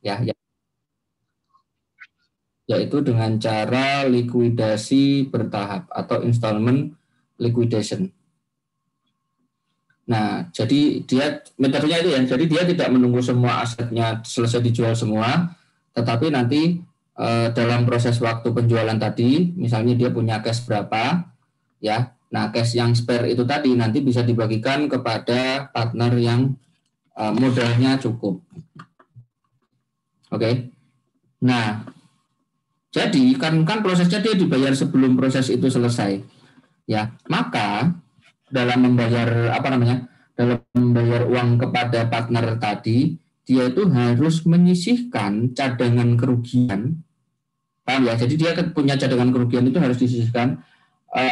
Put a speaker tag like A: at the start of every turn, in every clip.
A: ya, yaitu dengan cara likuidasi bertahap atau installment liquidation. Nah, jadi dia metodenya itu ya, jadi dia tidak menunggu semua asetnya selesai dijual semua, tetapi nanti dalam proses waktu penjualan tadi, misalnya dia punya cash berapa, ya, nah cash yang spare itu tadi nanti bisa dibagikan kepada partner yang modalnya cukup. Oke, nah jadi kan prosesnya dia dibayar sebelum proses itu selesai, ya, maka dalam membayar dalam membayar uang kepada partner tadi, dia itu harus menyisihkan cadangan kerugian, paham ya? Jadi dia punya cadangan kerugian itu harus disisihkan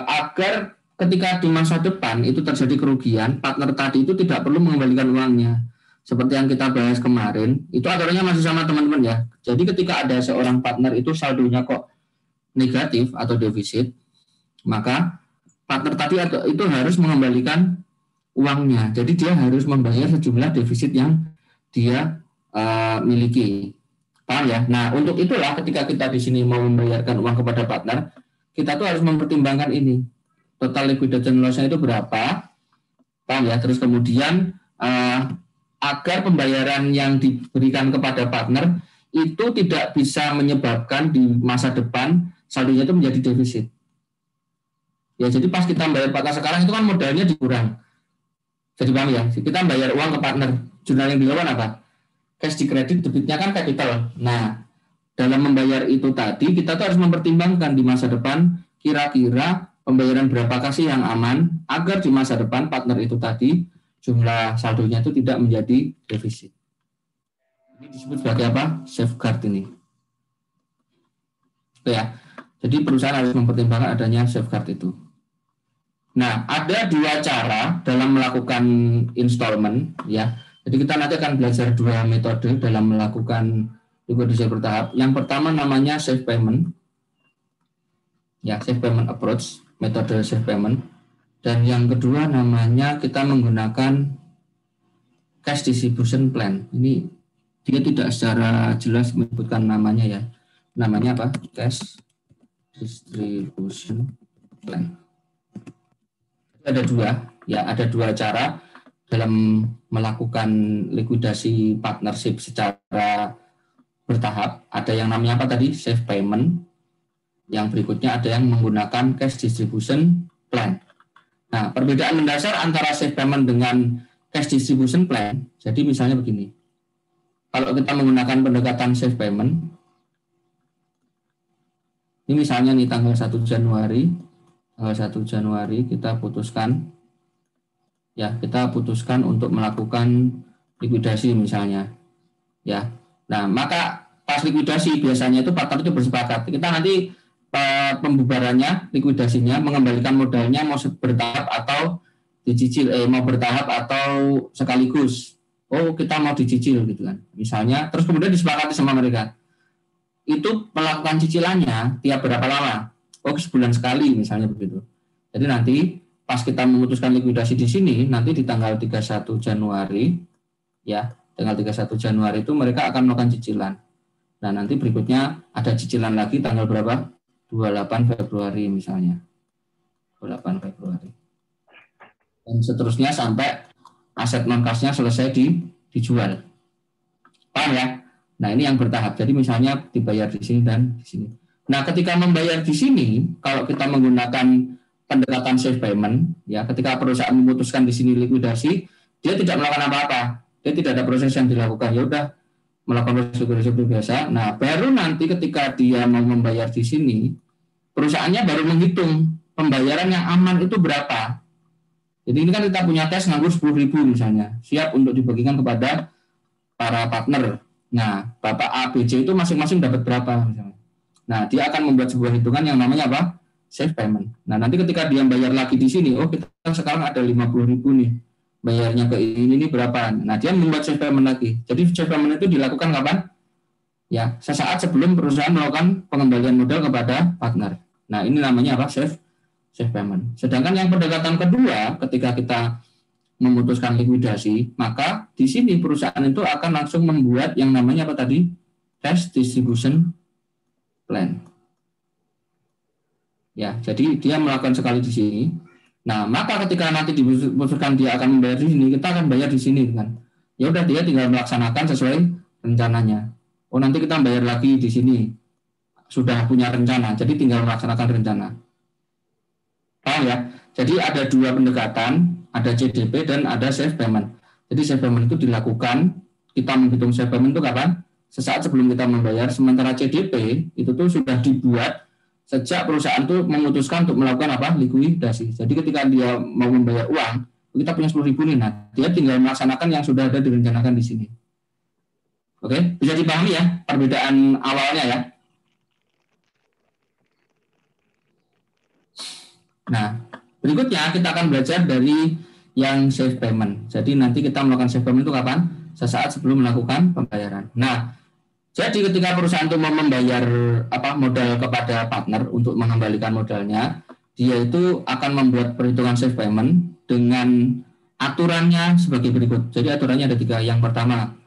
A: agar ketika di masa depan itu terjadi kerugian, partner tadi itu tidak perlu mengembalikan uangnya. Seperti yang kita bahas kemarin, itu aturannya masih sama teman-teman ya. Jadi ketika ada seorang partner itu saldonya kok negatif atau defisit, maka partner tadi itu harus mengembalikan uangnya. Jadi dia harus membayar sejumlah defisit yang dia miliki. Paham ya? Nah, untuk itulah ketika kita di sini mau membayarkan uang kepada partner, kita tuh harus mempertimbangkan ini. Total liquidation loss-nya itu berapa? Paham ya? Terus kemudian agar pembayaran yang diberikan kepada partner itu tidak bisa menyebabkan di masa depan saldonya itu menjadi defisit. Ya, jadi pas kita bayar partner sekarang itu kan modalnya dikurang. Jadi paham ya? Kita bayar uang ke partner. Jurnal yang dilakukan apa? Cash di kredit, debitnya kan capital. Nah, dalam membayar itu tadi, kita tuh harus mempertimbangkan di masa depan, kira-kira pembayaran berapakah sih yang aman, agar di masa depan partner itu tadi, jumlah saldonya itu tidak menjadi defisit. Ini disebut sebagai apa? Safeguard ini. Ya, jadi perusahaan harus mempertimbangkan adanya safeguard itu. Nah, ada dua cara dalam melakukan installment, ya. Jadi kita nanti akan belajar dua metode dalam melakukan likuidasi bertahap. Yang pertama namanya safe payment, ya, safe payment approach, metode safe payment. Dan yang kedua namanya kita menggunakan cash distribution plan. Ini dia tidak secara jelas menyebutkan namanya ya. Namanya apa? Cash distribution plan. Ada dua cara dalam melakukan likuidasi partnership secara bertahap. Ada yang namanya apa tadi? Safe payment. Yang berikutnya ada yang menggunakan cash distribution plan. Nah, perbedaan mendasar antara safe payment dengan cash distribution plan. Jadi misalnya begini. Kalau kita menggunakan pendekatan safe payment, ini misalnya nih tanggal 1 Januari kita putuskan untuk melakukan likuidasi misalnya, ya. Nah, maka pas likuidasi biasanya itu partner itu bersepakat. Kita nanti pembubarannya, likuidasinya, mengembalikan modalnya mau bertahap atau dicicil, mau bertahap atau sekaligus. Oh, kita mau dicicil gitu kan. Misalnya, terus kemudian disepakati sama mereka. Itu melakukan cicilannya tiap berapa lama? Oh, sebulan sekali misalnya begitu. Jadi nanti pas kita memutuskan likuidasi di sini, nanti di tanggal 31 Januari, ya, tanggal 31 Januari itu mereka akan melakukan cicilan. Nah, nanti berikutnya ada cicilan lagi tanggal berapa? 28 Februari misalnya. 28 Februari. Dan seterusnya sampai aset non-kasnya selesai dijual. Paham ya? Nah, ini yang bertahap. Jadi misalnya dibayar di sini dan di sini. Nah, ketika membayar di sini, kalau kita menggunakan pendekatan safe payment, ya, ketika perusahaan memutuskan di sini likuidasi, dia tidak melakukan apa-apa, dia tidak ada proses yang dilakukan, ya udah melakukan proses likuidasi biasa. Nah, baru nanti ketika dia mau membayar di sini, perusahaannya baru menghitung pembayaran yang aman itu berapa. Jadi ini kan kita punya cash nganggur 10.000 misalnya, siap untuk dibagikan kepada para partner. Nah, Bapak A, B, C itu masing-masing dapat berapa misalnya. Nah, dia akan membuat sebuah hitungan yang namanya apa? Safe payment. Nah, nanti ketika dia bayar lagi di sini, oh kita sekarang ada 50.000 nih, bayarnya ke ini berapa? Nah, dia membuat safe payment lagi. Jadi safe payment itu dilakukan kapan? Ya, sesaat sebelum perusahaan melakukan pengembalian modal kepada partner. Nah, ini namanya apa? Safe payment. Sedangkan yang pendekatan kedua, ketika kita memutuskan likuidasi, maka di sini perusahaan itu akan langsung membuat yang namanya apa tadi? Cash distribution plan. Ya, jadi dia melakukan sekali di sini. Nah, maka ketika nanti diputuskan dia akan membayar di sini, kita akan bayar di sini kan. Ya udah, dia tinggal melaksanakan sesuai rencananya. Oh, nanti kita bayar lagi di sini. Sudah punya rencana, jadi tinggal melaksanakan rencana. Paham ya? Jadi ada dua pendekatan, ada CDP dan ada safe payment. Jadi safe payment itu dilakukan, kita menghitung safe payment itu kapan? Sesaat sebelum kita membayar. Sementara CDP itu tuh sudah dibuat sejak perusahaan itu memutuskan untuk melakukan apa? Likuidasi. Jadi ketika dia mau membayar uang, kita punya 10.000 nih, nah dia tinggal melaksanakan yang sudah ada direncanakan di sini. Oke, bisa dipahami ya perbedaan awalnya ya. Nah, berikutnya kita akan belajar dari yang safe payment. Jadi nanti kita melakukan safe payment itu kapan? Sesaat sebelum melakukan pembayaran. Nah, jadi ketika perusahaan itu mau membayar modal kepada partner untuk mengembalikan modalnya, dia itu akan membuat perhitungan safe payment dengan aturannya sebagai berikut. Jadi aturannya ada 3. Yang pertama,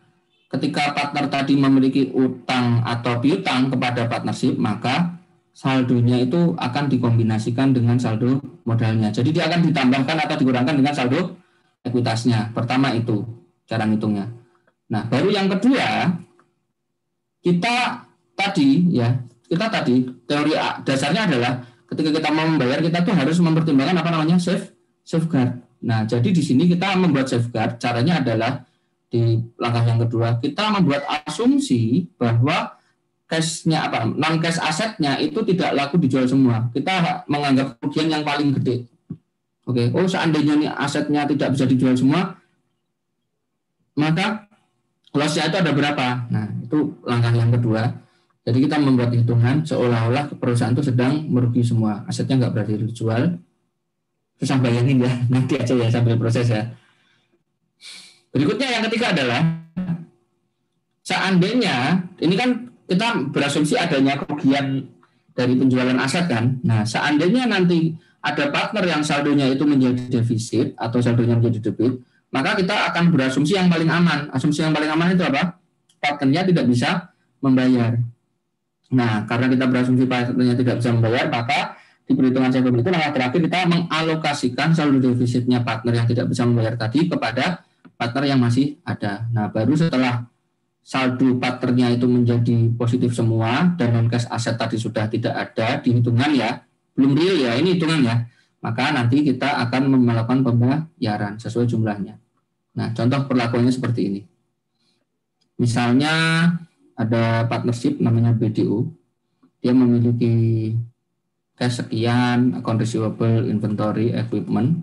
A: ketika partner tadi memiliki utang atau piutang kepada partnership, maka saldonya itu akan dikombinasikan dengan saldo modalnya. Jadi dia akan ditambahkan atau dikurangkan dengan saldo ekuitasnya. Pertama itu cara ngitungnya. Nah, baru yang kedua, kita tadi teori dasarnya adalah ketika kita mau membayar, kita tuh harus mempertimbangkan apa namanya safeguard. Nah, jadi di sini kita membuat safeguard. Caranya adalah di langkah yang kedua kita membuat asumsi bahwa cash-nya non cash asetnya itu tidak laku dijual semua. Kita menganggap kerugian yang paling gede. Oke, seandainya nih asetnya tidak bisa dijual semua, maka loss-nya itu ada berapa? Nah, itu langkah yang kedua. Jadi kita membuat hitungan seolah-olah perusahaan itu sedang merugi semua. Asetnya nggak berarti dijual. Susah bayangin ya, nanti aja ya sambil proses ya. Berikutnya yang ketiga adalah seandainya, ini kan kita berasumsi adanya kerugian dari penjualan aset kan. Nah, seandainya nanti ada partner yang saldonya itu menjadi defisit atau saldonya menjadi debit, maka kita akan berasumsi yang paling aman. Asumsi yang paling aman itu apa? Partnernya tidak bisa membayar. Nah, karena kita berasumsi partnernya tidak bisa membayar, maka di perhitungan safe payment itu langkah terakhir kita mengalokasikan saldo defisitnya partner yang tidak bisa membayar tadi kepada partner yang masih ada. Nah, baru setelah saldo partnernya itu menjadi positif semua dan non cash aset tadi sudah tidak ada di hitungan ya, belum real ya, ini hitungan ya, maka nanti kita akan melakukan pembayaran sesuai jumlahnya. Nah, contoh perlakuannya seperti ini. Misalnya ada partnership namanya BDO, dia memiliki cash sekian, account receivable, inventory, equipment,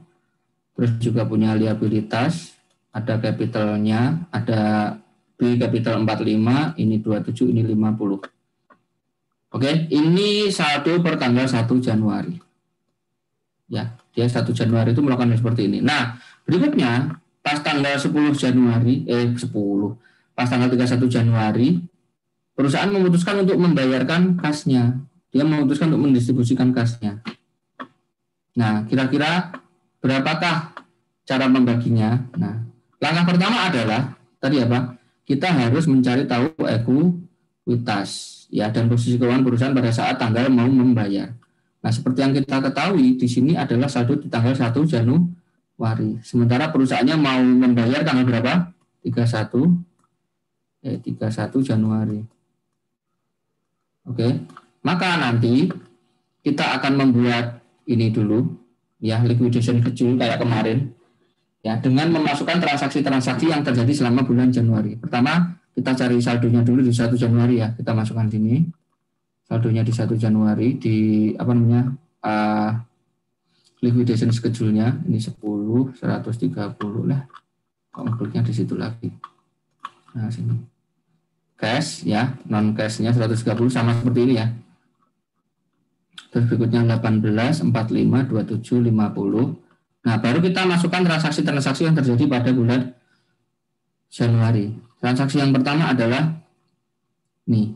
A: terus juga punya liabilitas, ada capitalnya, ada B capital 45, ini 27, ini 50. Oke, ini saldo per tanggal 1 Januari. Ya, dia 1 Januari itu melakukan seperti ini. Nah, berikutnya pas tanggal 10 Januari, pas tanggal 31 Januari, perusahaan memutuskan untuk membayarkan kasnya. Dia memutuskan untuk mendistribusikan kasnya. Nah, kira-kira berapakah cara membaginya? Nah, langkah pertama adalah tadi apa? Kita harus mencari tahu ekuitas ya dan posisi keuangan perusahaan pada saat tanggal mau membayar. Nah, seperti yang kita ketahui di sini adalah saldo di tanggal 1 Januari. Sementara perusahaannya mau membayar tanggal berapa? 31 Januari. Oke. Maka nanti kita akan membuat ini dulu ya, liquidation schedule kayak kemarin. Ya, dengan memasukkan transaksi-transaksi yang terjadi selama bulan Januari. Pertama, kita cari saldonya dulu di 1 Januari ya. Kita masukkan sini. Saldonya di 1 Januari di liquidation schedule-nya ini 10, 130 lah. Konfliknya di situ lagi. Nah, sini. Cash ya, non cash-nya 130 sama seperti ini ya. Terus berikutnya 18, 45, 27, 50. Nah, baru kita masukkan transaksi-transaksi yang terjadi pada bulan Januari. Transaksi yang pertama adalah ini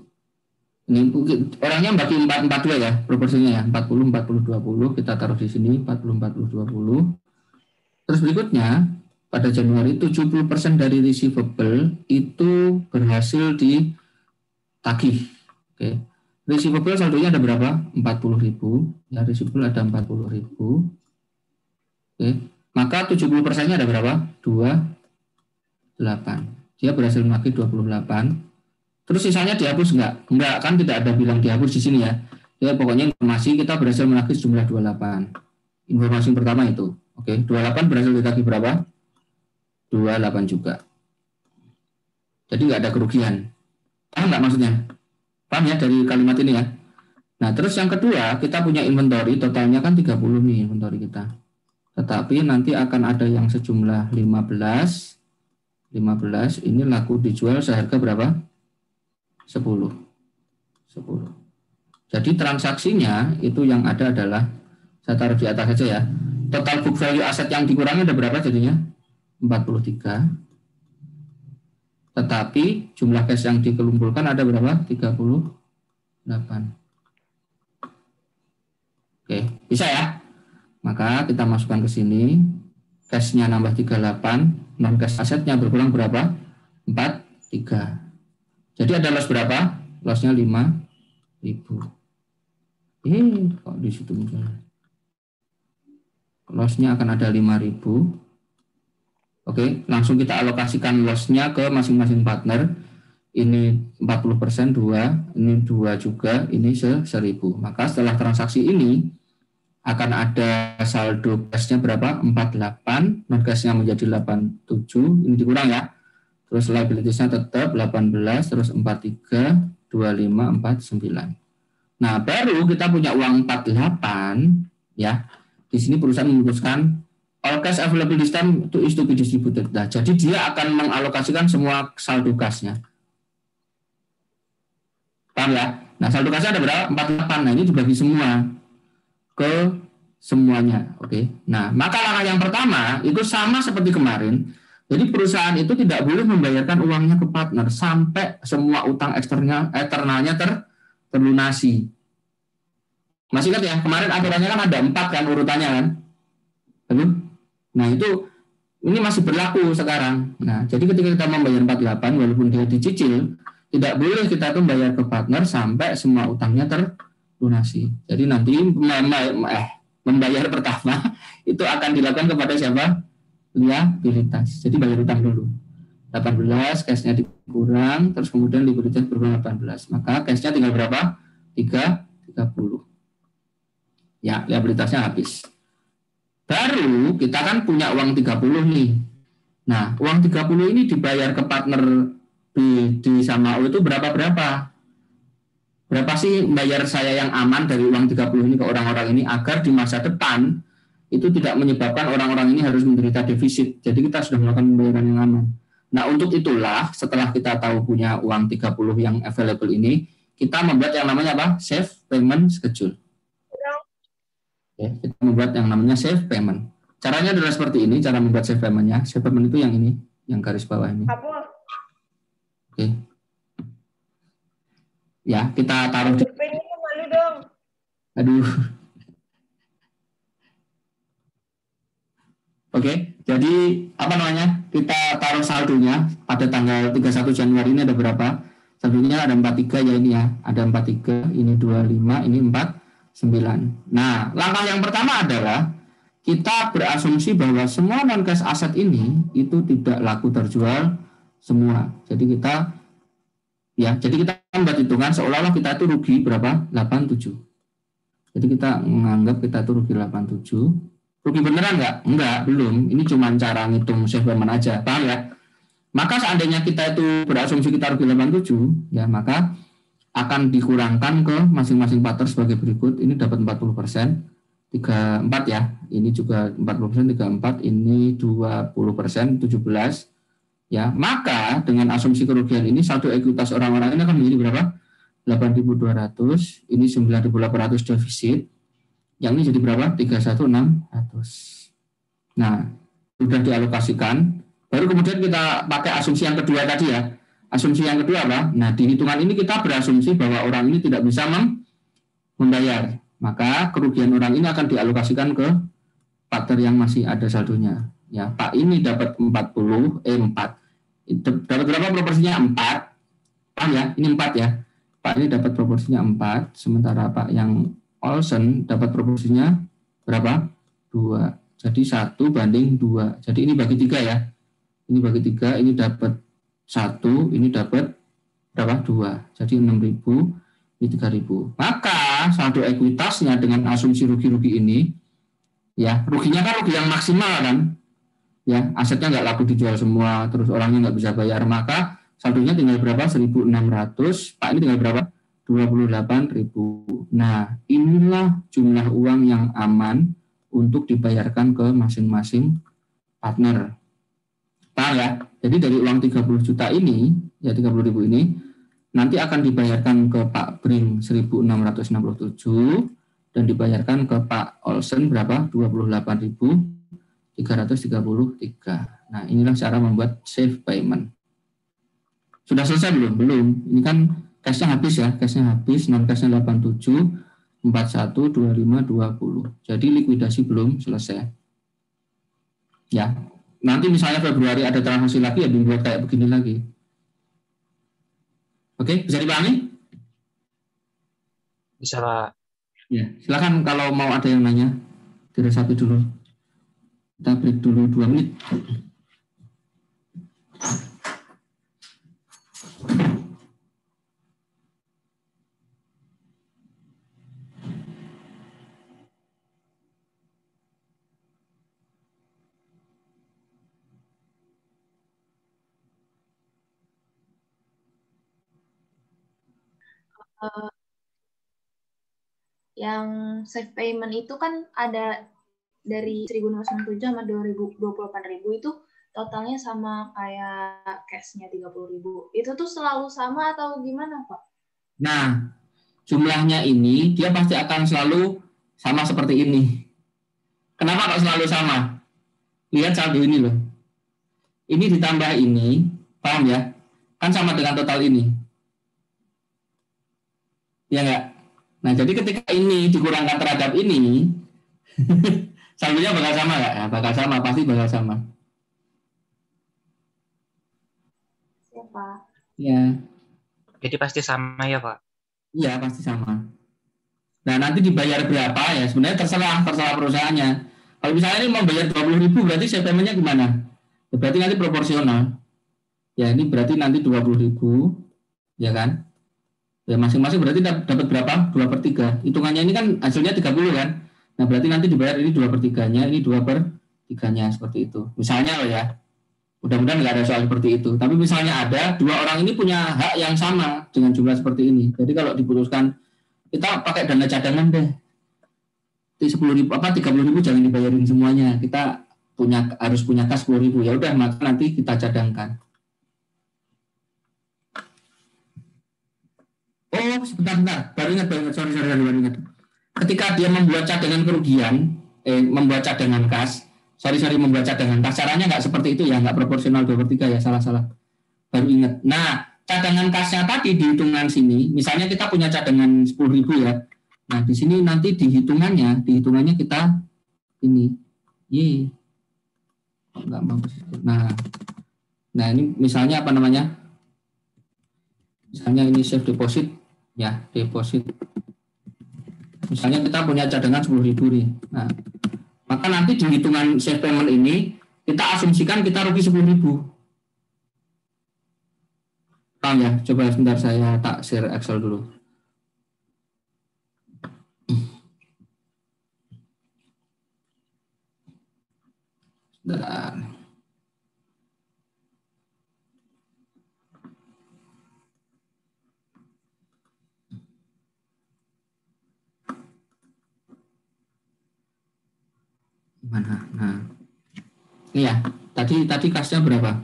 A: orangnya bagi 4-4-2 ya, proporsinya ya, 40-40-20, kita taruh di sini 40-40-20. Terus berikutnya pada Januari 70% dari receivable itu berhasil ditagih. Oke. Receivable saldonya ada berapa? 40.000. Ya, receivable ada 40.000. Oke. Maka 70%-nya ada berapa? 28. Dia berhasil menagih 28. Terus sisanya dihapus enggak? Enggak, kan tidak ada bilang dihapus di sini ya. Ya, pokoknya informasi kita berhasil menagih jumlah 28. Informasi pertama itu. Oke, 28 berhasil ditagih berapa? 28 juga. Jadi nggak ada kerugian. Paham nggak maksudnya? Paham ya dari kalimat ini ya? Nah, terus yang kedua, kita punya inventory, totalnya kan 30 nih inventory kita. Tetapi nanti akan ada yang sejumlah 15. 15 ini laku dijual seharga berapa? 10. Jadi transaksinya itu yang ada adalah, saya taruh di atas saja ya. Total book value aset yang dikurangi ada berapa jadinya? 43. Tetapi jumlah cash yang dikumpulkan ada berapa? 38. Oke, bisa ya? Maka kita masukkan ke sini. Cash-nya nambah 38, non cash asetnya berkurang berapa? 43. Jadi ada loss berapa? Loss-nya 5.000. Kok di situ misalnya? Loss-nya akan ada 5.000. Oke, langsung kita alokasikan loss-nya ke masing-masing partner. Ini 40%, 2, ini 2 juga, ini 1.000. Maka setelah transaksi ini akan ada saldo cash-nya berapa? 48, non cash-nya menjadi 87, ini dikurang ya. Terus liabilities-nya tetap 18, terus 43, 25, 49. Nah, baru kita punya uang 48 ya. Di sini perusahaan memutuskan all cash available this time is to be distributed. Nah, jadi dia akan mengalokasikan semua saldo cash-nya. Paham ya? Nah, saldo cash-nya ada berapa? 48. Nah, ini dibagi semua ke semuanya. Oke. Nah, maka langkah yang pertama itu sama seperti kemarin. Jadi perusahaan itu tidak boleh membayarkan uangnya ke partner sampai semua utang eksternalnya terlunasi. Masih ingat ya, kemarin aturannya kan ada 4 kan urutannya kan? Nah, ini masih berlaku sekarang. Nah, jadi ketika kita membayar 48 walaupun dia dicicil, tidak boleh kita tuh membayar ke partner sampai semua utangnya terlunasi. Jadi nanti membayar pertama itu akan dilakukan kepada siapa? Liabilitas. Jadi bayar utang dulu. 18, cash-nya dikurang, terus kemudian liabilitas berkurang 18. Maka cash-nya tinggal berapa? 30. Ya, liabilitasnya habis. Baru kita kan punya uang 30 nih. Nah, uang 30 ini dibayar ke partner di sama O itu berapa? Berapa sih bayar saya yang aman dari uang 30 ini ke orang-orang ini agar di masa depan itu tidak menyebabkan orang-orang ini harus menderita defisit. Jadi kita sudah melakukan pembayaran yang aman. Nah, untuk itulah setelah kita tahu punya uang 30 yang available ini, kita membuat yang namanya apa? Safe Payment Schedule. Kita membuat yang namanya safe payment. Caranya adalah seperti ini, cara membuat safe payment-nya. Safe payment itu yang ini, yang garis bawah ini. Oke. Ya, kita taruh di... Aduh. Oke, jadi apa namanya? Kita taruh saldonya pada tanggal 31 Januari ini ada berapa? Saldonya ada 43 ya ini ya. Ada 43, ini 25, ini 49. Nah, langkah yang pertama adalah kita berasumsi bahwa semua non-cash aset ini itu tidak laku terjual semua. Jadi kita membuat hitungan seolah-olah kita itu rugi berapa? 87. Jadi kita menganggap kita itu rugi 87. Rugi beneran nggak? Enggak, belum. Ini cuma cara ngitung safe payment aja. Paham ya? Maka seandainya kita itu berasumsi kita rugi 87, ya maka akan dikurangkan ke masing-masing partner sebagai berikut. Ini dapat 40%, 34 ya. Ini juga 40%, 34, ini 20%, 17. Ya, maka dengan asumsi kerugian ini saldo ekuitas orang-orang ini akan menjadi berapa? 8.200, ini 9.800 defisit. Yang ini jadi berapa? 31.600. Nah, sudah dialokasikan. Baru kemudian kita pakai asumsi yang kedua tadi ya. Asumsi yang kedua apa? Nah, di hitungan ini kita berasumsi bahwa orang ini tidak bisa membayar. Maka kerugian orang ini akan dialokasikan ke partner yang masih ada saldonya. Ya, Pak ini dapat 4. Dapat berapa proporsinya? 4. Paham ya? Ini 4 ya. Pak ini dapat proporsinya 4, sementara Pak yang Olsen dapat proporsinya berapa? 2. Jadi 1:2. Jadi ini bagi 3 ya. Ini bagi 3, ini dapat 1, ini dapat berapa? 2. Jadi 6.000, ini 3.000. Maka saldo ekuitasnya dengan asumsi rugi-rugi ini, ya ruginya kan rugi yang maksimal kan, ya asetnya nggak laku dijual semua, terus orangnya nggak bisa bayar, maka saldonya tinggal berapa? 1.600. Pak ini tinggal berapa? 28.000. Nah, inilah jumlah uang yang aman untuk dibayarkan ke masing-masing partner. Paham ya? Jadi dari uang 30 juta ini, ya 30.000 ini, nanti akan dibayarkan ke Pak Bring 1.667 dan dibayarkan ke Pak Olsen berapa? 28.333. Nah, inilah cara membuat safe payment. Sudah selesai belum? Belum. Ini kan cashnya habis ya, cashnya habis, non cashnya 87, 41, 25, 20. Jadi likuidasi belum selesai. Ya, nanti misalnya Februari ada transaksi lagi ya dibuat kayak begini lagi. Oke, bisa dipahami?
B: Bisa Pak.
A: Ya, silakan kalau mau ada yang nanya. Diresapi dulu. Kita break dulu 2 menit.
C: Eh, yang safe payment itu kan ada dari 1.697 sama 28.000 itu totalnya sama kayak cashnya 30.000. Itu tuh selalu sama atau gimana, Pak?
A: Nah, jumlahnya ini dia pasti akan selalu sama seperti ini. Kenapa kok selalu sama? Lihat saldo ini loh. Ini ditambah ini, paham ya? Kan sama dengan total ini. Ya enggak? Nah, jadi ketika ini dikurangkan terhadap ini, saldonya bakal sama nggak? Ya, bakal sama, pasti bakal sama.
C: Siapa?
A: Ya,
B: Jadi pasti sama ya Pak?
A: iya pasti sama. Nah, nanti dibayar berapa ya? Sebenarnya terserah perusahaannya. Kalau misalnya ini mau bayar 20.000, berarti settlementnya gimana? Ya, berarti nanti proporsional. Ya, ini berarti nanti 20.000, ya kan? Ya, masing-masing berarti dapat berapa? 2/3. Hitungannya ini kan hasilnya 30 kan? Nah, berarti nanti dibayar ini 2/3-nya, ini 2/3-nya, seperti itu. Misalnya loh ya, mudah-mudahan nggak ada soal seperti itu. Tapi misalnya ada, dua orang ini punya hak yang sama dengan jumlah seperti ini. Jadi kalau diputuskan, kita pakai dana cadangan deh. 10.000 apa 30.000 jangan dibayarin semuanya, kita harus punya kas 10.000, ya udah maka nanti kita cadangkan. Oh sebentar baru ingat sorry baru ingat, ketika dia membuat cadangan kerugian, membuat cadangan kas, membuat cadangan kas, caranya nggak seperti itu ya, nggak proporsional 2/3 ya, salah baru ingat. Nah, cadangan kasnya tadi di hitungan sini, misalnya kita punya cadangan 10.000 ya. Nah, di sini nanti dihitungannya kita ini. Enggak bagus. Nah, ini misalnya apa namanya? Misalnya ini safe deposit ya, deposit. Misalnya kita punya cadangan 10.000 nih. Nah, maka nanti di hitungan safe payment ini kita asumsikan kita rugi 10.000. Paham ya? Coba sebentar saya tak share Excel dulu. Sebentar. Mana? Nah, iya. Tadi kasnya berapa?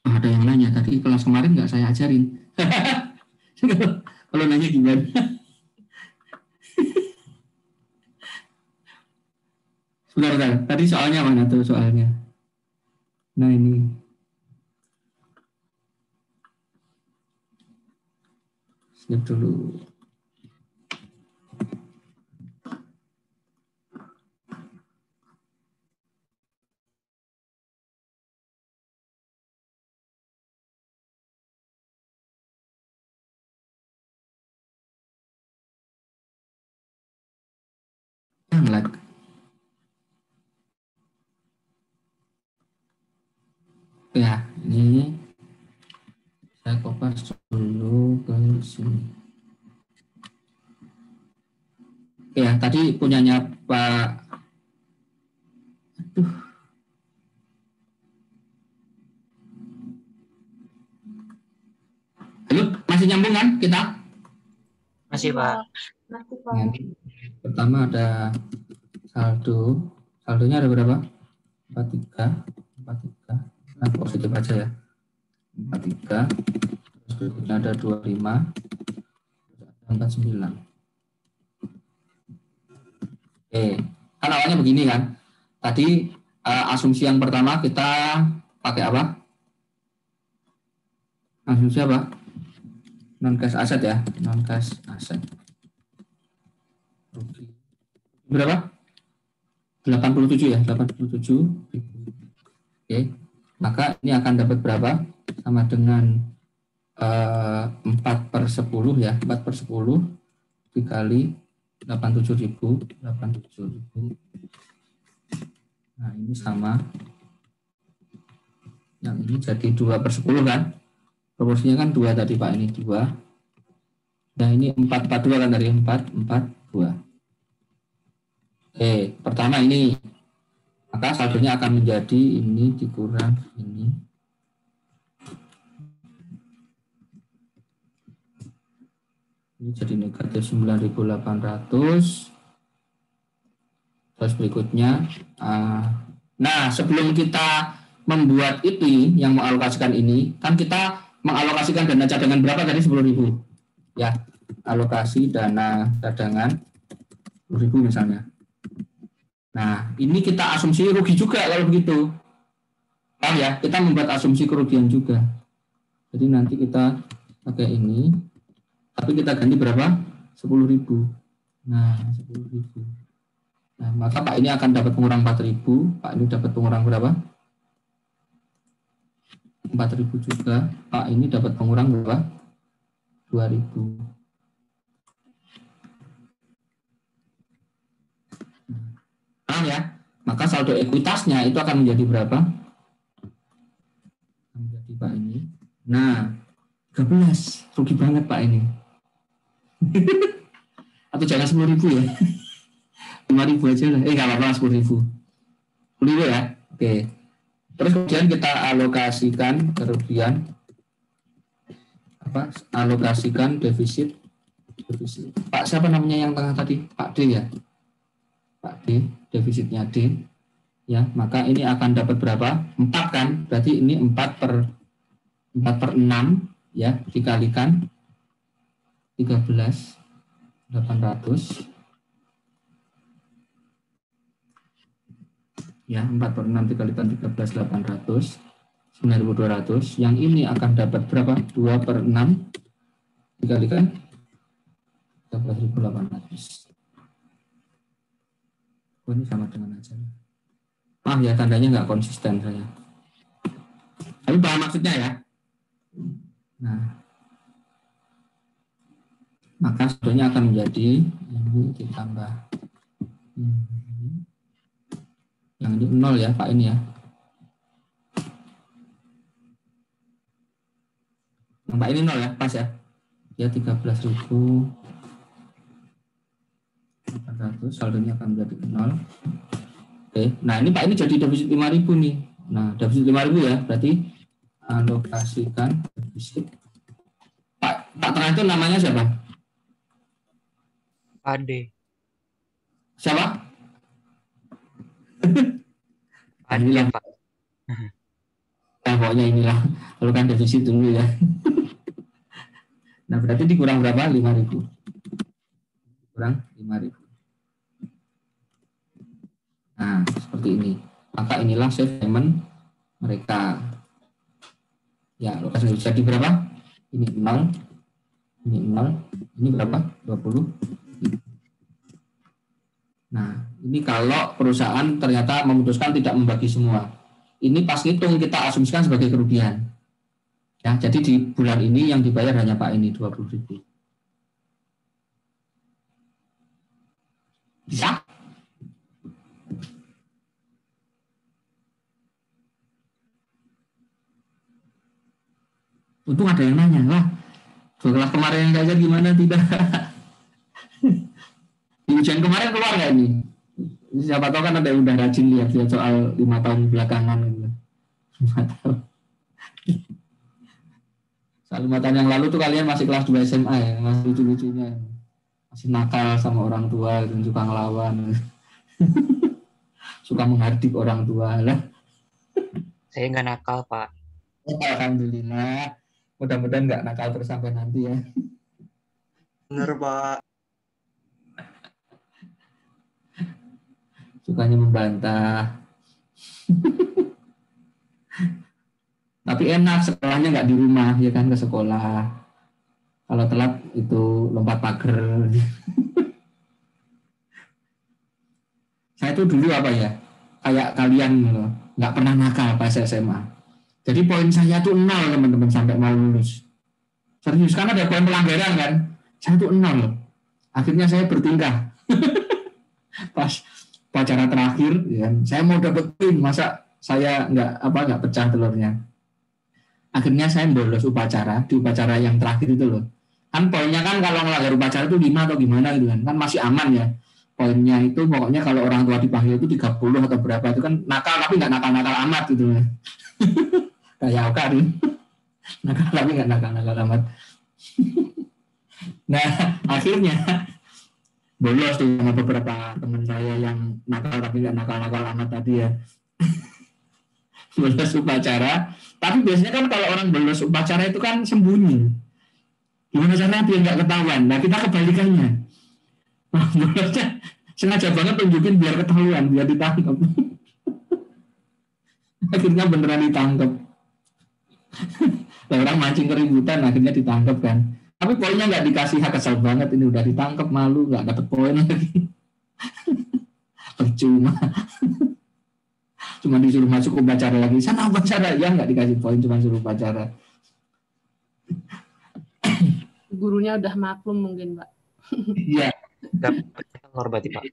A: Oh, ada yang nanya. Tadi kelas kemarin nggak saya ajarin. Kalau nanya gimana? Sebentar. Tadi soalnya mana tuh soalnya? Nah ini. Snap dulu. Lag. Ya, ini saya kopas dulu ke sini. Ya, tadi punyanya Pak. Aduh. Halo, masih nyambung kan kita?
B: Masih, Pak.
C: Masih, Pak.
A: Ya, pertama ada saldo. Saldonya ada berapa? 43. Nah, positif aja ya. 43. Terus berikutnya ada 25. Terus ada 49. Oke, kan awalnya begini kan. Tadi asumsi yang pertama kita pakai apa? Asumsi apa? Non cash aset ya, non cash aset. Berapa? 87 ya, 87. Oke, maka ini akan dapat berapa? Sama dengan 4/10 ya, 4/10 dikali 87.000. Nah, ini sama. Yang ini jadi 2/10 kan? Proporsinya kan 2 tadi Pak, ini 2. Nah, ini 4/2 kan dari 4/2. Oke, pertama ini. Maka saldonya akan menjadi ini dikurang ini. Ini jadi negatif 9.800. Terus berikutnya, nah sebelum kita membuat itu yang mengalokasikan ini, kan kita mengalokasikan dana cadangan berapa tadi? 10.000. Ya, alokasi dana cadangan 10.000 misalnya. Nah, ini kita asumsi rugi juga kalau begitu. Paham ya? Kita membuat asumsi kerugian juga. Jadi nanti kita pakai ini, tapi kita ganti berapa? 10.000. Nah, 10.000. Nah, maka Pak ini akan dapat pengurang 4.000. Pak ini dapat pengurang berapa? 4.000 juga. Pak ini dapat pengurang berapa? 2.000. Paham ya? Maka saldo ekuitasnya itu akan menjadi berapa? Menjadi Pak ini. Nah, 13. Rugi banget Pak ini. Atau jangan 10.000 ya. 5.000 aja lah. Nggak apa-apa 10.000. 10.000 ya. Oke. Terus kemudian kita alokasikan kerugian. Alokasikan defisit. Pak siapa namanya yang tengah tadi? Pak D ya. Pak D, defisitnya D. Ya, maka ini akan dapat berapa? 4 kan? Berarti ini 4/6 ya, dikalikan 13.800. Ya, 4/6 dikalikan 13.800, 9.200. Yang ini akan dapat berapa? 2/6 dikalikan 13.800. Oh, ini sama dengan aja. Maaf ya, tandanya nggak konsisten saya. Tapi paham maksudnya ya. Nah, maka saldonya akan menjadi ini ditambah ini. Yang ini 0 ya Pak ini ya. Yang Pak ini 0 ya, pas ya. Ya 13.800, saldonya akan menjadi 0. Oke, nah ini Pak ini jadi defisit 5.000 nih. Nah, defisit 5.000 ya, berarti alokasikan defisit. Pak tengah itu namanya siapa?
B: Ade.
A: Siapa?
B: Ade, Pak.
A: Nah, pokoknya inilah, kalau kan defisit dulu ya. Nah, berarti dikurang berapa? 5.000. Kurang 5.000. Nah, seperti ini. Maka inilah save payment mereka. Ya, alokasi jadi berapa? Ini 0. Ini 0. Ini berapa? 20. Nah, ini kalau perusahaan ternyata memutuskan tidak membagi semua. Ini pas ngitung kita asumsikan sebagai kerugian. Ya, jadi di bulan ini yang dibayar hanya Pak ini 20.000. Bisa? Untung ada yang nanya, lah, dua kelas kemarin yang ngajar gimana tidak? Di ujian kemarin keluar nggak ini? Siapa tahu kan ada yang udah rajin lihat-lihat soal 5 tahun belakangan gitu. 5 tahun. Soal 5 tahun yang lalu tuh kalian masih kelas 2 SMA ya, masih lucu-lucunya. Masih nakal sama orang tua, dan suka ngelawan. Suka menghardik orang tua lah.
B: Saya nggak nakal, Pak.
A: Alhamdulillah. Mudah-mudahan nggak nakal terus sampai nanti ya.
D: Bener, Pak.
A: Sukanya membantah. Tapi enak sekolahnya nggak di rumah ya kan, ke sekolah. Kalau telat itu lompat pagar. Saya tuh dulu apa ya, kayak kalian loh, nggak pernah nakal pas SMA. Jadi poin saya tuh 0 teman-teman sampai mau lulus. Serius, kan ada poin pelanggaran kan. Saya tuh 0. Akhirnya saya bertingkah. Pas upacara terakhir, ya, saya mau dapet poin, masa saya nggak pecah telurnya. Akhirnya saya bolos upacara, di upacara yang terakhir itu loh. Kan poinnya kan kalau ngelanggar upacara itu 5 atau gimana gitu kan masih aman ya. Poinnya itu pokoknya kalau orang tua dipanggil itu 30 atau berapa, itu kan nakal tapi nggak nakal-nakal amat gitu. Kayak kan. Nakal tapi nggak nakal-nakal amat. Nah, akhirnya bolos tuh sama beberapa teman saya yang nakal tapi nggak nakal-nakal amat tadi ya. Bolos upacara. Tapi biasanya kan kalau orang bolos upacara itu kan sembunyi. Gimana caranya biar nggak ketahuan? Nah, kita kebalikannya. Nah, bolosnya sengaja banget tunjukin biar ketahuan, biar ditangkap. Akhirnya beneran ditangkap. Orang mancing keributan, akhirnya ditangkap kan. Tapi poinnya nggak dikasih hak, kesal banget ini udah ditangkap, malu nggak dapet poin lagi. Percuma. Cuma disuruh masuk upacara lagi. Sana upacara ya nggak dikasih poin, cuma suruh upacara.
E: Gurunya udah maklum mungkin, Pak.
A: Iya.
B: Telur berarti, Pak.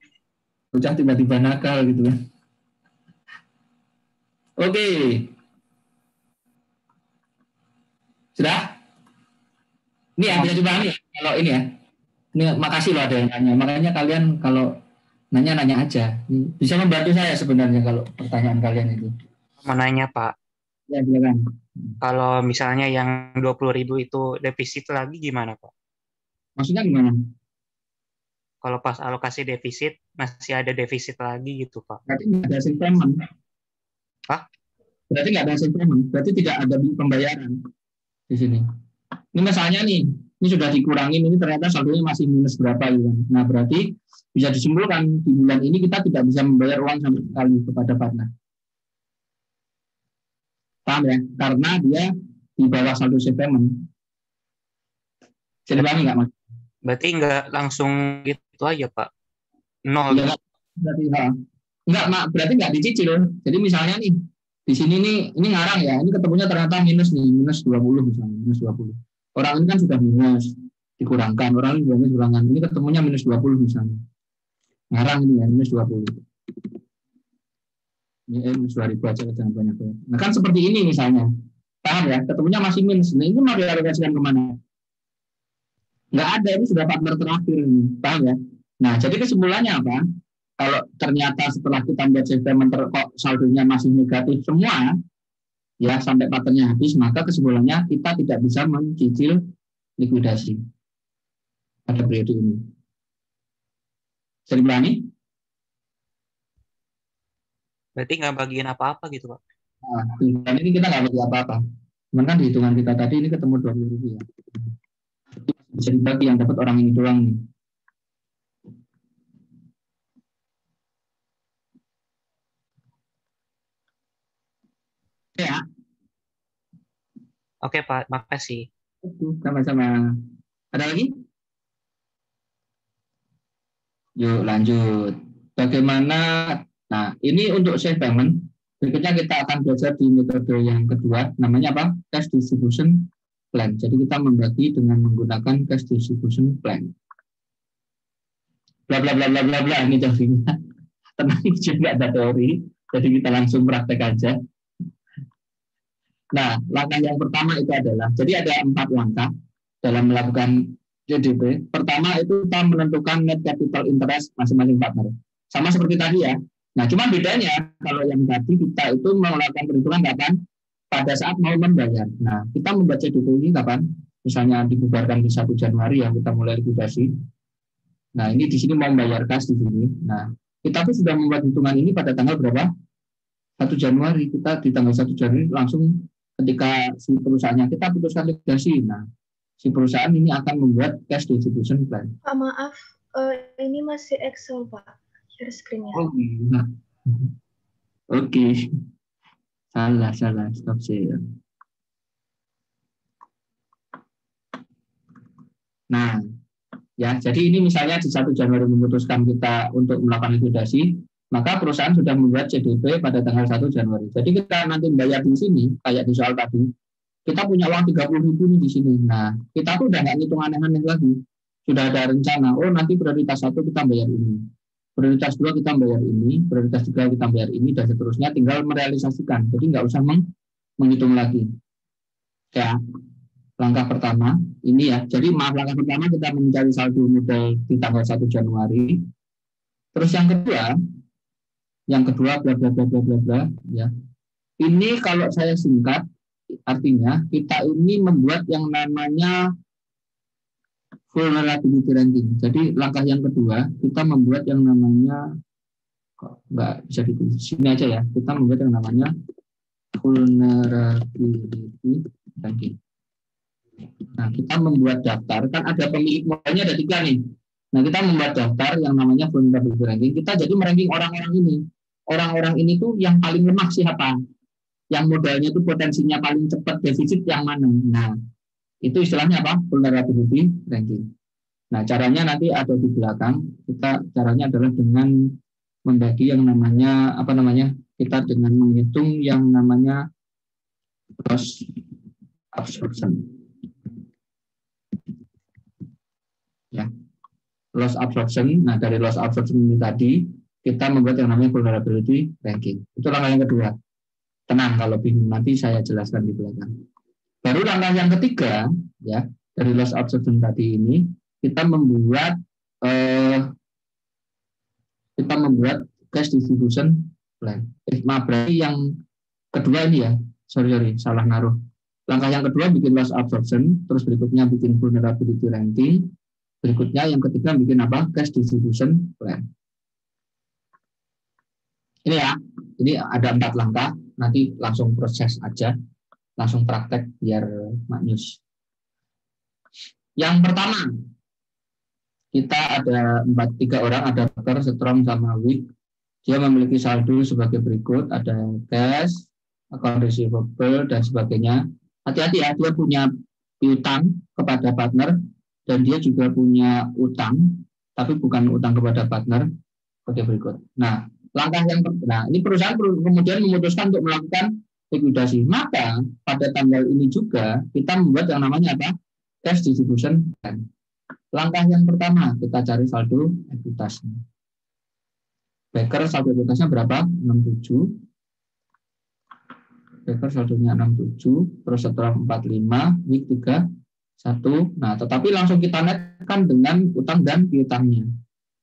A: Bocah tiba-tiba nakal gitu kan. Oke. Sudah? Ini yang bisa dipahami kalau ini ya. Ini makasih loh ada yang nanya. Makanya kalian kalau nanya aja. Bisa membantu saya sebenarnya kalau pertanyaan kalian itu.
B: Mau nanya, Pak.
A: Ya, silakan.
B: Kalau misalnya yang 20.000 itu defisit lagi gimana, Pak?
A: Maksudnya gimana?
B: Kalau pas alokasi defisit masih ada defisit lagi gitu, Pak.
A: Berarti nggak ada hasil payment.
B: Hah?
A: Berarti nggak ada hasil payment. Berarti tidak ada pembayaran di sini. Ini misalnya nih, ini sudah dikurangin, ini ternyata saldonya masih minus berapa gitu kan. Nah, berarti bisa disimpulkan di bulan ini kita tidak bisa membayar uang sama sekali kepada partner. Paham ya? Karena dia di bawah saldo payment. Jadi paham nggak, Mas?
B: Berarti nggak langsung gitu aja, Pak. 0.
A: Ya, berarti berarti nggak dicicil. Jadi misalnya nih, di sini nih, ini ngarang ya, ini ketemunya ternyata minus nih, minus 20 misalnya, minus 20. Orang ini kan sudah minus, dikurangkan, orang ini juga kurangkan, ini ketemunya minus 20 misalnya. Ngarang ini ya, minus 20. Ini minus 2000 aja, jangan banyak-banyak. Nah kan seperti ini misalnya, paham ya, ketemunya masih minus, nah ini mau dialokasikan kemana? Nggak ada, ini sudah partner terakhir ini, paham ya? Nah, jadi kesimpulannya apa? Kalau ternyata setelah kita membuat payment kok saldonya masih negatif semua, ya sampai partnernya habis, maka kesimpulannya kita tidak bisa mencicil likuidasi pada periode ini. Bisa diulangi?
B: Berarti nggak bagian apa-apa gitu, Pak.
A: Nah, bulan ini kita nggak bagi apa-apa. Cuman kan di hitungan kita tadi ini ketemu 20.000 ya. Bisa dibagi yang dapat orang ini doang nih. Ya.
B: Oke, Pak. Makasih.
A: Sama-sama. Ada lagi? Yuk lanjut. Bagaimana? Nah, ini untuk safe payment. Berikutnya kita akan belajar di metode yang kedua. Namanya apa? Cash distribution plan. Jadi kita membagi dengan menggunakan cash distribution plan. Bla bla bla bla bla bla. Ini teorinya. Tenang, juga ada teori. Jadi kita langsung praktek aja. Nah, langkah yang pertama itu adalah, jadi ada 4 langkah dalam melakukan JDP. Pertama itu kita menentukan net capital interest masing-masing partner. Sama seperti tadi ya. Nah, cuma bedanya kalau yang tadi kita itu melakukan perhitungan kapan? Pada saat mau membayar. Nah, kita membaca JDP ini kapan? Misalnya dibubarkan di 1 Januari yang kita mulai likuidasi. Nah, ini di sini mau membayar kas di sini. Nah, kita tuh sudah membuat hitungan ini pada tanggal berapa? 1 Januari. Kita di tanggal 1 Januari langsung ketika si perusahaannya kita putuskan likuidasi. Nah, si perusahaan ini akan membuat cash distribution plan.
C: Pak, maaf, ini masih Excel, Pak. Share screen-nya.
A: Oh, iya. Oke. Salah. Stop share. Nah, ya, jadi ini misalnya di 1 Januari memutuskan kita untuk melakukan likuidasi, maka perusahaan sudah membuat CDP pada tanggal 1 Januari. Jadi kita nanti membayar di sini, kayak di soal tadi, kita punya uang 30.000 nih di sini. Nah, kita tuh udah nggak ngitung aneh-aneh lagi. Sudah ada rencana, oh nanti prioritas 1 kita bayar ini. Prioritas 2 kita bayar ini, prioritas 3 kita bayar ini, dan seterusnya tinggal merealisasikan. Jadi nggak usah menghitung lagi. Ya, langkah pertama ini ya. Jadi langkah pertama kita mencari saldo modal di tanggal 1 Januari. Terus yang kedua bla bla bla bla bla bla ya. Ini kalau saya singkat artinya kita ini membuat yang namanya vulnerability ranking. Jadi langkah yang kedua kita membuat yang namanya nggak bisa ditulis sini aja ya. Kita membuat yang namanya vulnerability ranking. Nah, kita membuat daftar, kan ada pemilik modalnya ada 3 nih. Nah, kita membuat daftar yang namanya vulnerability ranking. Kita jadi meranking orang-orang ini. Orang-orang ini tuh yang paling lemah siapa? Yang modalnya tuh potensinya paling cepat defisit yang mana? Nah, itu istilahnya apa? Vulnerability ranking. Nah, caranya nanti ada di belakang. Caranya adalah dengan membagi yang namanya kita dengan menghitung yang namanya loss absorption. Ya, loss absorption. Nah, dari loss absorption ini tadi kita membuat yang namanya vulnerability ranking. Itu langkah yang kedua. Tenang kalau bingung nanti saya jelaskan di belakang. Baru langkah yang ketiga ya, dari loss absorption tadi ini kita membuat cash distribution plan. Berarti yang kedua ini ya, sorry, salah naruh. Langkah yang kedua bikin loss absorption, terus berikutnya bikin vulnerability ranking, berikutnya yang ketiga bikin apa? Cash distribution plan. Ini ya, ini ada 4 langkah, nanti langsung proses aja, langsung praktek biar maknyus. Yang pertama, kita ada 3 orang, ada Becker, Strong, sama Wick. Dia memiliki saldo sebagai berikut, ada cash, account receivable, dan sebagainya. Hati-hati ya, dia punya piutang kepada partner, dan dia juga punya utang, tapi bukan utang kepada partner, sebagai berikut. Nah, ini perusahaan kemudian memutuskan untuk melakukan likuidasi. Maka pada tanggal ini juga kita membuat yang namanya apa? Cash distribution plan. Langkah yang pertama kita cari saldo ekuitasnya. Becker saldo ekuitasnya berapa? 67. Becker saldonya 67, terus setelah 45, Wick 31. Nah, tetapi langsung kita netkan dengan utang dan piutangnya.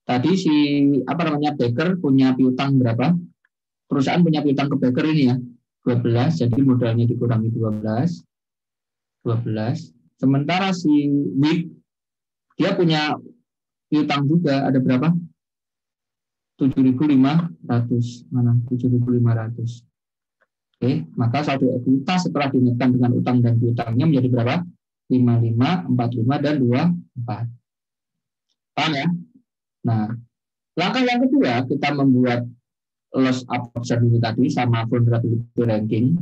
A: Tadi Becker punya piutang berapa? Perusahaan punya piutang ke Becker ini ya, 12, jadi modalnya dikurangi 12. Sementara si Wick dia punya piutang juga ada berapa? 7.500. Mana? 7.500. Oke, maka saldo ekuitas setelah dinetkan dengan utang dan piutangnya menjadi berapa? 55, 45, dan 24. Paham ya? Nah, langkah yang kedua kita membuat loss absorption ini tadi sama vulnerability ranking.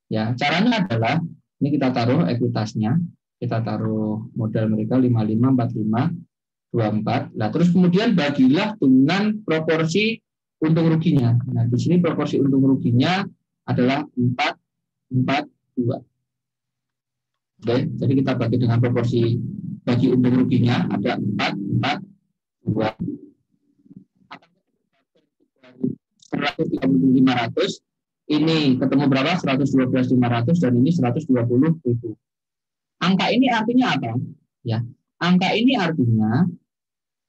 A: Ya, caranya adalah ini kita taruh ekuitasnya, kita taruh modal mereka 55, 45, 24. Nah, terus kemudian bagilah dengan proporsi untung ruginya. Nah, di sini proporsi untung ruginya adalah 4, 4, 2. Oke, jadi kita bagi dengan proporsi bagi untung ruginya ada 4, 4, 2. 130.500 ini ketemu berapa? 112.500 dan ini 120.000. Angka ini artinya apa? Ya, angka ini artinya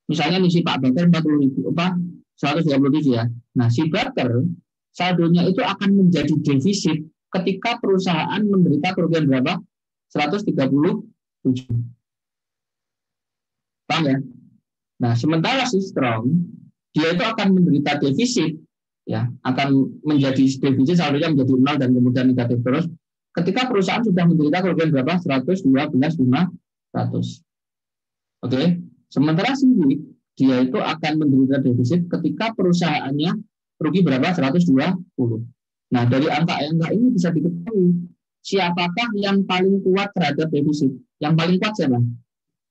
A: misalnya nih si Pak Bakar 40.000 apa 127 ya. Nah, si Bakar saldonya itu akan menjadi defisit ketika perusahaan menderita kerugian berapa? 137. Paham ya? Nah, sementara si Strong dia itu akan menderita defisit, ya, akan menjadi defisit saldonya menjadi 0 dan kemudian negatif terus ketika perusahaan sudah menderita kerugian berapa? 112.500. Oke. Sementara si Wik dia itu akan menderita defisit ketika perusahaannya rugi berapa? 120. Nah, dari angka-angka ini bisa diketahui siapakah yang paling kuat terhadap defisit. Yang paling kuat siapa?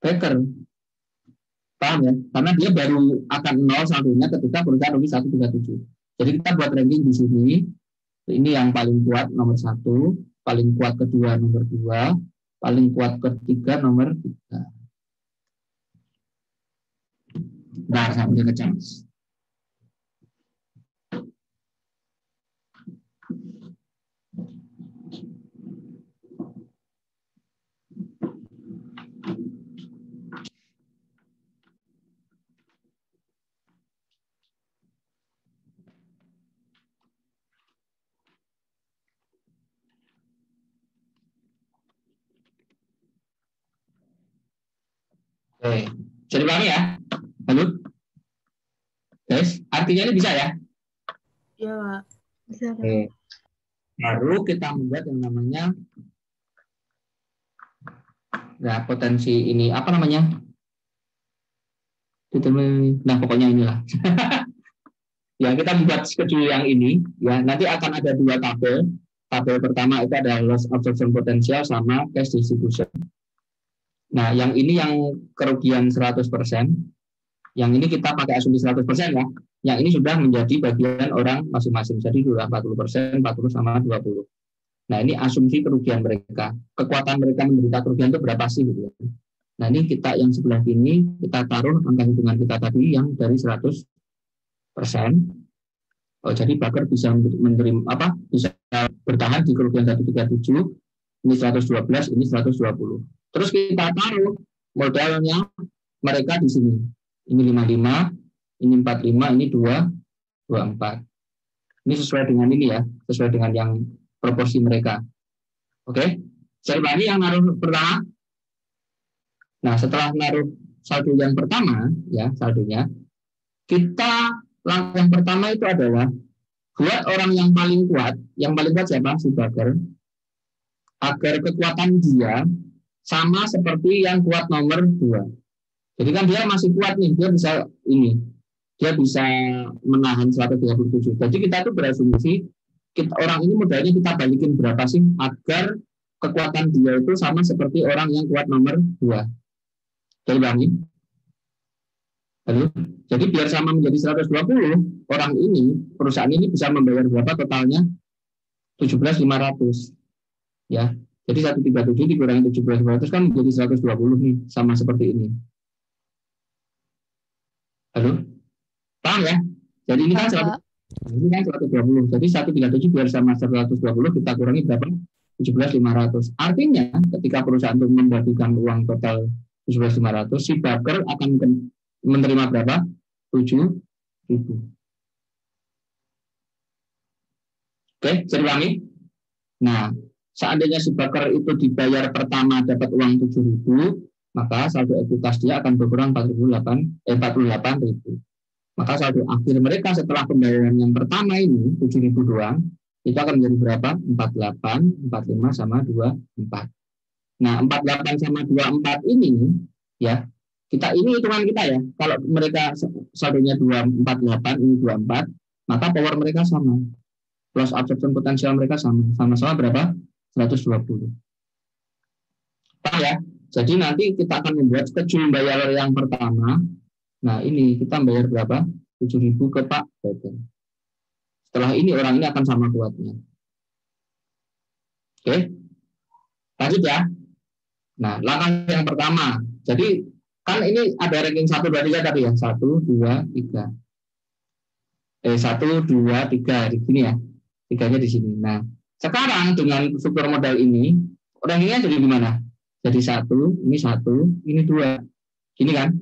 A: Baker. Paham ya? Karena dia baru akan 0 saldonya ketika perusahaan rugi 137. Jadi kita buat ranking di sini. Ini yang paling kuat nomor 1, paling kuat kedua nomor 2, paling kuat ketiga nomor 3. Nah, sampai ke chance. Oke, jadi paham ya? Halo? Guys, artinya ini bisa ya?
E: Iya, Pak.
C: Bisa, Pak.
A: Oke. Baru kita membuat yang namanya ya, potensi ini apa namanya? Nah, pokoknya inilah. Ya, kita membuat schedule yang ini ya. Nanti akan ada 2 tabel. Tabel pertama itu ada loss absorption potential sama cash distribution. Nah, yang ini yang kerugian 100%. Yang ini kita pakai asumsi 100% ya. Yang ini sudah menjadi bagian orang masing-masing. Jadi sudah 40%, 40 sama 20. Nah, ini asumsi kerugian mereka. Kekuatan mereka menderita kerugian itu berapa sih gitu ya. Nah, ini kita yang sebelah ini kita taruh angka hitungan kita tadi yang dari 100%. Oh, jadi Bakar bisa menerima apa? Bisa bertahan di kerugian 137, ini 112, ini 120. Terus kita taruh modalnya mereka di sini. Ini 55, ini 45, ini 24. Ini sesuai dengan ini ya, sesuai dengan yang proporsi mereka. Oke, saya ulangi yang naruh pertama. Nah, setelah naruh saldo yang pertama, ya saldonya, kita langkah yang pertama itu adalah buat orang yang paling kuat siapa? Si Bakar, agar kekuatan dia sama seperti yang kuat nomor 2. Jadi kan dia masih kuat nih, dia bisa menahan 137. Jadi kita tuh berasumsi orang ini modalnya kita balikin berapa sih agar kekuatan dia itu sama seperti orang yang kuat nomor 2. Jadi ulangi. Jadi biar sama menjadi 120, orang ini, perusahaan ini bisa membayar berapa totalnya? 17.500. Ya. Jadi 137 dikurangi 17.500 kan menjadi 120 nih, sama seperti ini. Halo? Paham ya? Jadi ini kan 120. Jadi 137 biar sama 120 kita kurangi berapa? 17.500. Artinya ketika perusahaan itu membagikan uang total 17.500, si Bakar akan menerima berapa? 7.000. Oke, saya ulangi. Nah, seandainya si Bakar itu dibayar pertama dapat uang 7.000, maka saldo ekuitas dia akan berkurang 48.000. Maka saldo akhir mereka setelah pembayaran yang pertama ini 7.000 doang, itu akan menjadi berapa? 48, 45 sama 24. Nah, 48 sama 24 ini ya, ini hitungan kita ya. Kalau mereka saldonya 248, ini 24, maka power mereka sama. Loss absorption potensial mereka sama. Sama-sama berapa? 120. Paham ya? Jadi nanti kita akan membuat schedule bayar yang pertama. Nah, ini kita bayar berapa? 7.000 ke Pak Bakar. Setelah ini orang ini akan sama kuatnya. Oke. Lanjut ya. Nah, langkah yang pertama. Jadi kan ini ada ranking 1, 2, 3 tadi ya. 1, 2, 3. 1, 2, 3 di sini ya. Tiganya di sini. Nah, sekarang dengan struktur modal ini, rankingnya jadi gimana? Jadi 1, ini 2. Gini kan?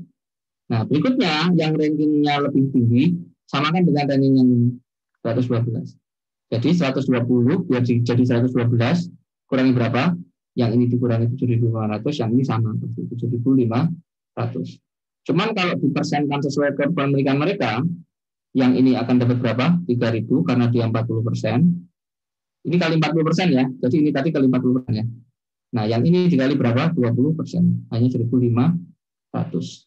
A: Nah, berikutnya yang rankingnya lebih tinggi, samakan dengan ranking yang ini, 112. Jadi 120 biar jadi 112, kurangi berapa? Yang ini dikurangi 7.500, yang ini sama, 7.500. Cuman kalau dipersenkan sesuai kepemilikan mereka, yang ini akan dapat berapa? 3.000 karena dia 40%. Ini kali 40% ya. Jadi ini tadi kali 40% ya. Nah, yang ini dikali berapa? 20%. Hanya 1.500.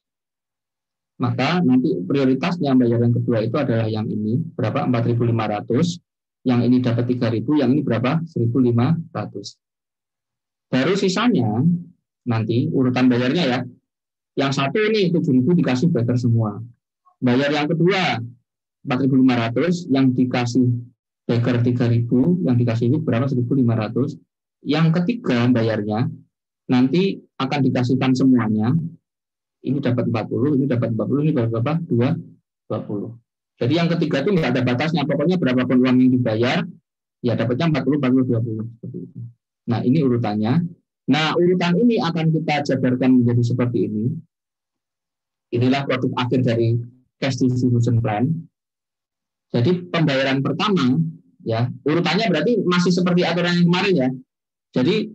A: Maka nanti prioritasnya bayaran kedua itu adalah yang ini. Berapa? 4.500. Yang ini dapat 3.000. Yang ini berapa? 1.500. Baru sisanya nanti urutan bayarnya ya. Yang satu ini 7.000 dikasih backer semua. Bayar yang kedua 4.500, yang dikasih backer 3.000, yang dikasih ini berapa? 1.500. Yang ketiga bayarnya nanti akan dikasihkan semuanya. Ini dapat 40, ini dapat 40, ini berapa? 20. Jadi yang ketiga itu nggak ada batasnya. Pokoknya berapapun uang yang dibayar, ya dapatnya 40, 40, 20. Seperti itu. Nah, ini urutannya. Nah, urutan ini akan kita jabarkan menjadi seperti ini. Inilah produk akhir dari cash distribution plan. Jadi pembayaran pertama, ya urutannya berarti masih seperti aturan yang kemarin ya. Jadi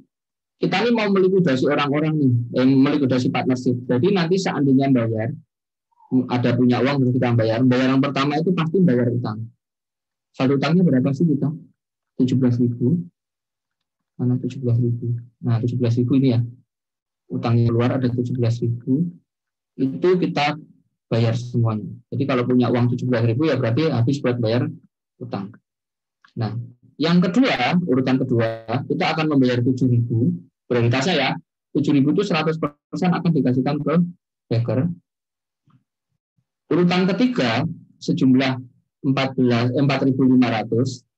A: kita ini mau melikuidasi orang-orang nih, melikuidasi partnership. Jadi nanti seandainya bayar, ada punya uang terus kita bayar. Bayaran pertama itu pasti bayar utang. Saldo utangnya berapa sih kita? 17.000. Mana 17.000? Nah 17.000 ini ya. Utangnya luar ada 17.000. Itu kita bayar semuanya. Jadi kalau punya uang 17.000 ya berarti habis buat bayar utang. Nah, yang kedua, urutan kedua, kita akan membayar 7.000. Prioritasnya ya, 7.000 itu 100% akan dikasihkan ke backer. Urutan ketiga, sejumlah 4.500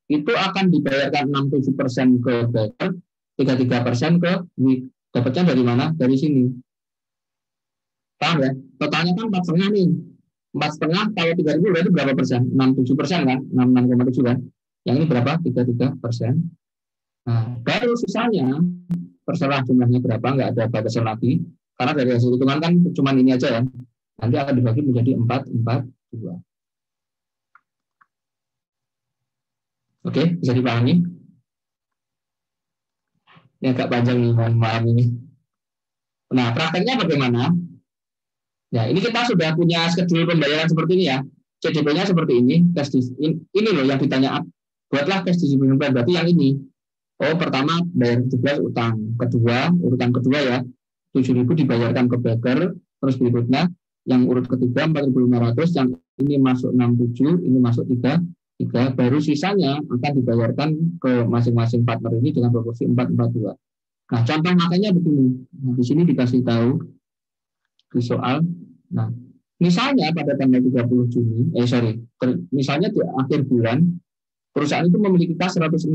A: itu akan dibayarkan 67% ke backer, 33% ke WIG. Dapatnya dari mana? Dari sini. Paham ya? Totalnya kan 4,5 nih. 4,5 kalau 3.000 berarti berapa persen? 67% kan? 66,7 kan? Yang ini berapa? 33%. Nah, baru sisanya terserah jumlahnya berapa, nggak ada batasan lagi. Karena dari hasil hitungan kan cuma ini aja ya. Nanti akan dibagi menjadi 4, 4, 2. Oke, bisa dipahami? Ini agak panjang nih, mohon maaf ini. Nah, prakteknya bagaimana? Ya, ini kita sudah punya schedule pembayaran seperti ini ya. CDP-nya seperti ini. Ini loh yang ditanya. Buatlah cash distribution plan. Berarti yang ini. Oh, pertama bayar 17 utang. Kedua, urutan kedua ya. 7.000 dibayarkan ke backer. Terus berikutnya, yang urut ketiga 4.500. Yang ini masuk 67, ini masuk 3. Baru sisanya akan dibayarkan ke masing-masing partner ini dengan proporsi 4-4-2. Nah, contoh makanya begini. Nah, di sini dikasih tahu di soal. Nah, misalnya pada tanggal 30 Juni, misalnya di akhir bulan, perusahaan itu memiliki kas 106.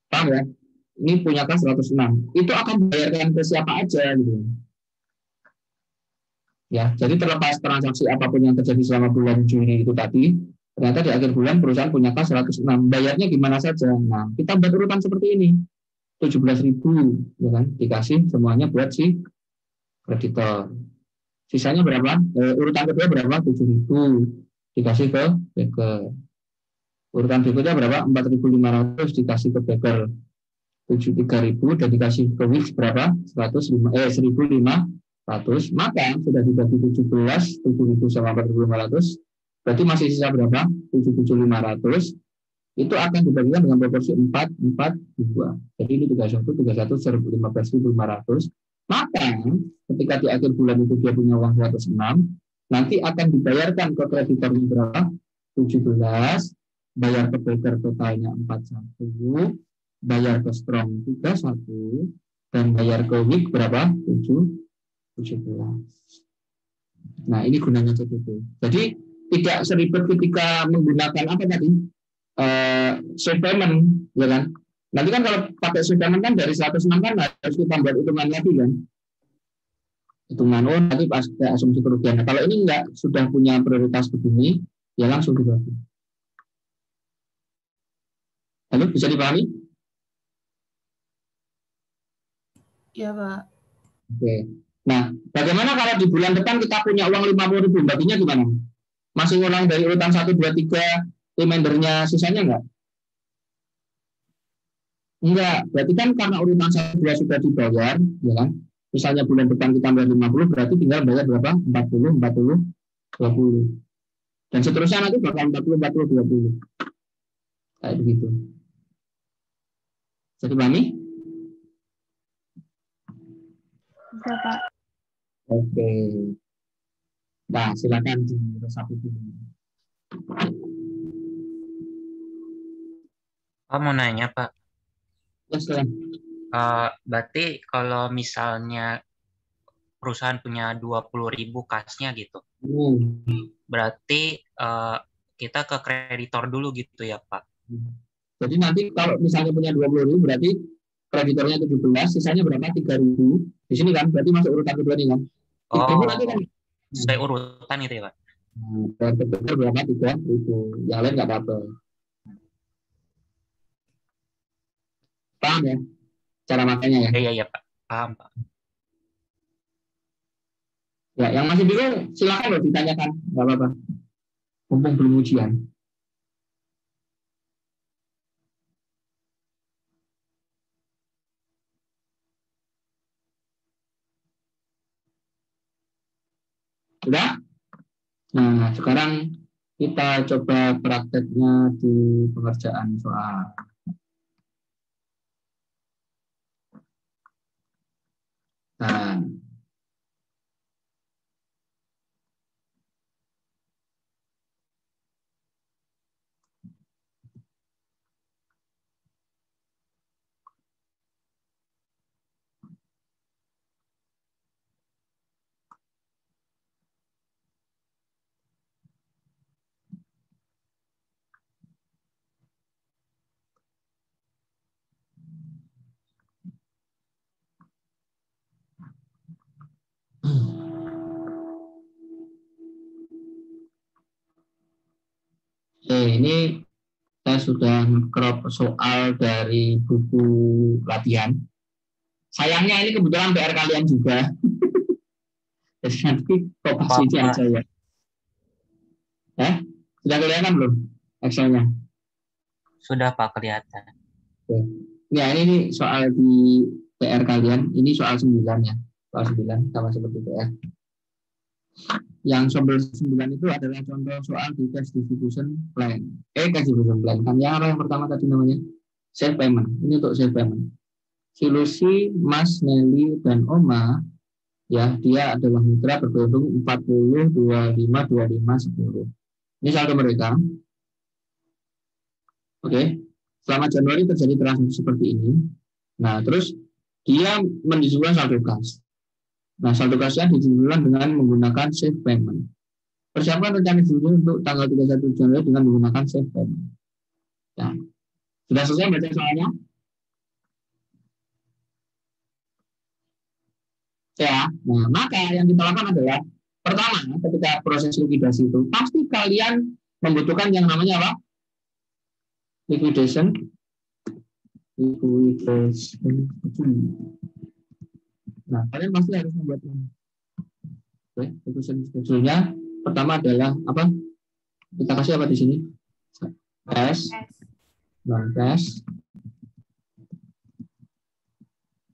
A: Paham ya? Ini punya kas 106. Itu akan dibayarkan ke siapa aja gitu. Ya, jadi terlepas transaksi apapun yang terjadi selama bulan Juni itu tadi, ternyata di akhir bulan perusahaan punya kas 106. Bayarnya gimana saja? Nah, kita buat urutan seperti ini. 17.000, ya kan? Dikasih semuanya buat si kreditor. Sisanya berapa? Urutan kedua berapa? 7.000 dikasih ke backer. Urutan berikutnya berapa? 4.500 dikasih ke backer. 3.000 dan dikasih ke WIG berapa? 1.500. Maka sudah dibagi 17, 7.000 sama 4.500. Berarti masih sisa berapa? 7.500. Itu akan dibagikan dengan proporsi 4-4-2. Jadi ini 31, 15.500. Maka ketika di akhir bulan itu dia punya uang 106, nanti akan dibayarkan ke kreditornya berapa? 17, bayar ke backer totalnya 41, bayar ke strong 31, dan bayar ke WIG berapa? 17. Nah, ini gunanya CDP. Jadi tidak seribet ketika menggunakan apa tadi? Swift payment, ya kan? Nanti kan kalau pakai swift payment kan dari 106 kan harus kita buat hitungan lagi kan? Hitungan, nanti pas asumsi kerugian. Nah, kalau ini enggak, sudah punya prioritas begini, ya langsung dibagi. Halo, bisa dipahami?
E: Ya, Pak.
A: Oke. Nah, bagaimana kalau di bulan depan kita punya uang 50.000, baginya gimana? Masih ngulang dari urutan 1, 2, 3, remindernya sisanya enggak? Enggak, berarti kan karena urutan 1, 2 sudah dibayar, ya kan? Misalnya bulan depan kita bayar 50, berarti tinggal bayar berapa? 40, 40, 20. Dan seterusnya nanti bakal 40, 40, 20. Kayak begitu. Jadi pahami?
E: Bisa, Pak.
A: Oke. Nah, silakan diresapi dulu.
B: Pak mau nanya, Pak.
A: Ya, silakan.
B: Berarti kalau misalnya perusahaan punya 20.000 kasnya gitu, berarti kita ke kreditor dulu gitu ya, Pak?
A: Jadi nanti kalau misalnya punya 20.000, berarti kreditornya 17, sisanya berapa? 3.000. Di sini kan, berarti masuk urutan kedua nih kan. 3.000 nanti kan.
B: Sesuai urutan gitu ya, Pak?
A: Kreditor berapa? 3.000. Yang lain nggak apa-apa. Paham ya? Cara makanya ya.
B: Iya, Pak. Paham, Pak.
A: Ya, yang masih bingung silakan loh ditanyakan, nggak apa-apa. Mumpung belum ujian. Sudah? Nah, sekarang kita coba prakteknya di pengerjaan soal. Nah, ini saya sudah crop soal dari buku latihan. Sayangnya ini kebetulan PR kalian juga. Jadi nanti kopas ini aja ya. Sudah kelihatan belum Excel-nya?
B: Sudah, Pak, kelihatan.
A: Oke. Ya, ini soal di PR kalian. Ini soal 9 ya. Soal 9 sama seperti PR. Yang soal 9 itu adalah contoh soal di cash distribution plan. Cash distribution plan. Kan yang pertama tadi namanya save payment. Ini untuk save payment. Si Lucy, Mas, Nelly, dan Oma, ya, dia adalah mitra berhitung 40, 25, 25, 10. Ini saldo mereka. Oke. Selama Januari terjadi transaksi seperti ini. Nah, terus dia mendistribusikan saldo kas. Nah, saldo kasnya didistribusikan dengan menggunakan save payment. Persiapkan rencana distribusi untuk tanggal 31 Januari dengan menggunakan save payment. Ya. Sudah selesai baca soalnya? Ya. Nah, maka yang kita lakukan adalah pertama, ketika proses likuidasi itu pasti kalian membutuhkan yang namanya apa? Liquidation. Nah, kalian pasti harus membuat ini. Oke, schedule-nya pertama adalah apa? Kita kasih apa di sini? Cash. Nah, cash.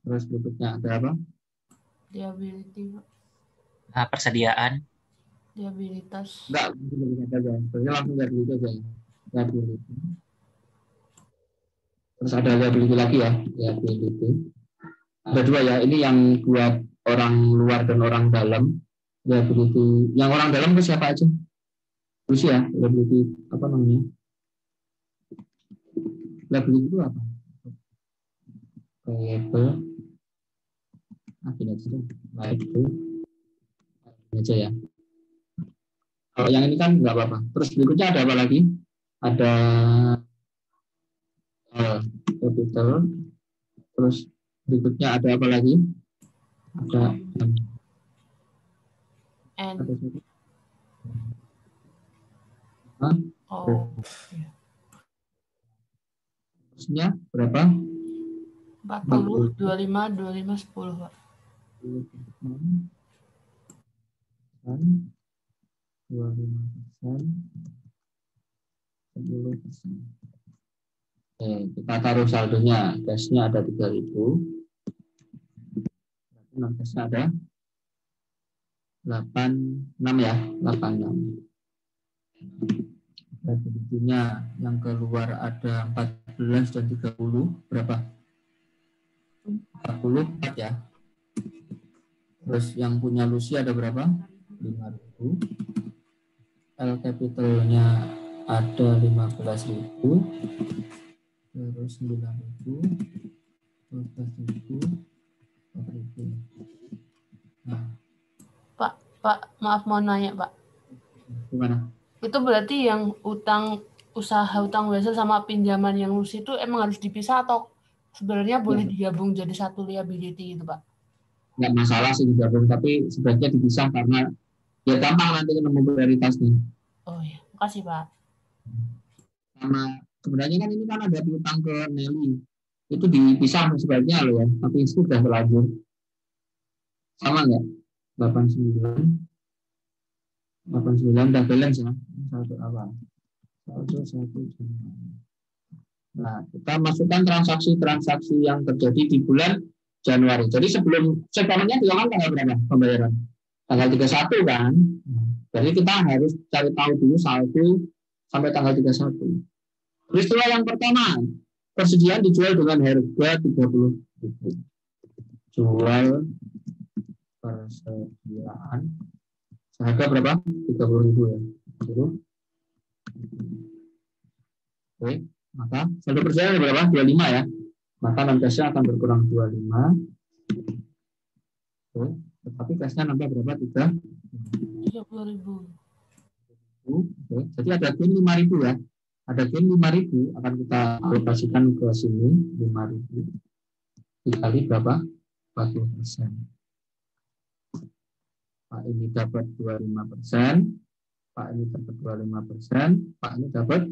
A: Terus berikutnya ada apa?
E: Liability, Pak.
B: Persediaan.
E: Liabilitas.
A: Enggak, aja. Terus langsung dari itu aja. Liability. Terus ada liability lagi ya, liability. Ada dua ya, ini yang buat orang luar dan orang dalam. Liability. Yang orang dalam ke siapa aja? Terus ya, liability apa namanya? Liability itu apa? Payable. Ini aja ya. Kalau yang ini kan nggak apa-apa. Terus berikutnya ada apa lagi? Ada capital. Terus berikutnya ada apa lagi? Ada Likuidasinya berapa?
E: 40, 25, 25, 10, Pak.
A: 25%, 10%. Oke, kita taruh saldonya. Cashnya ada 3.000. Non cashnya ada 86 ya, 86. Liability-nya yang keluar ada 14 dan 30. Berapa? 44 ya. Terus yang punya Lucy ada berapa? 5.000. L capital-nya ada 15.000. Terus 9.000. 12.000. 4.000. Nah,
E: Pak, maaf mau nanya, Pak.
A: gimana?
E: Itu berarti yang usaha utang biasa sama pinjaman yang Lucy itu emang harus dipisah atau sebenarnya boleh digabung jadi satu liability gitu, Pak?
A: Nggak masalah sih digabung, tapi sebaiknya dipisah karena ya gampang nanti nemu prioritasnya.
E: Oh iya, makasih, Pak.
A: Sama sebenarnya kan ini kan ada piutang ke Nelly. Itu dipisah sebaiknya loh ya, tapi itu sudah terlanjur. Sama nggak? 89 udah balance ya. Satu awal. Satu. Nah, kita masukkan transaksi-transaksi yang terjadi di bulan Januari. Jadi sebelum sebenarnya juga kan tanggal berapa pembayaran? Tanggal 31 kan. Jadi kita harus cari tahu dulu saldo sampai tanggal 31. Peristiwa yang pertama, persediaan dijual dengan harga 30.000. Jual persediaan harga berapa? 30.000 ya. Oke, maka saldo persediaan berapa? 25 ya. Maka non cashnya akan berkurang 25. Oke, tetapi cashnya nambah berapa?
E: 30.000.
A: Oke, jadi ada gain 5.000 ya. Ada gain 5.000 akan kita alokasikan ke sini 5.000 dikali berapa? 40%. Pak ini dapat 25%, Pak ini dapat 25%, Pak ini dapat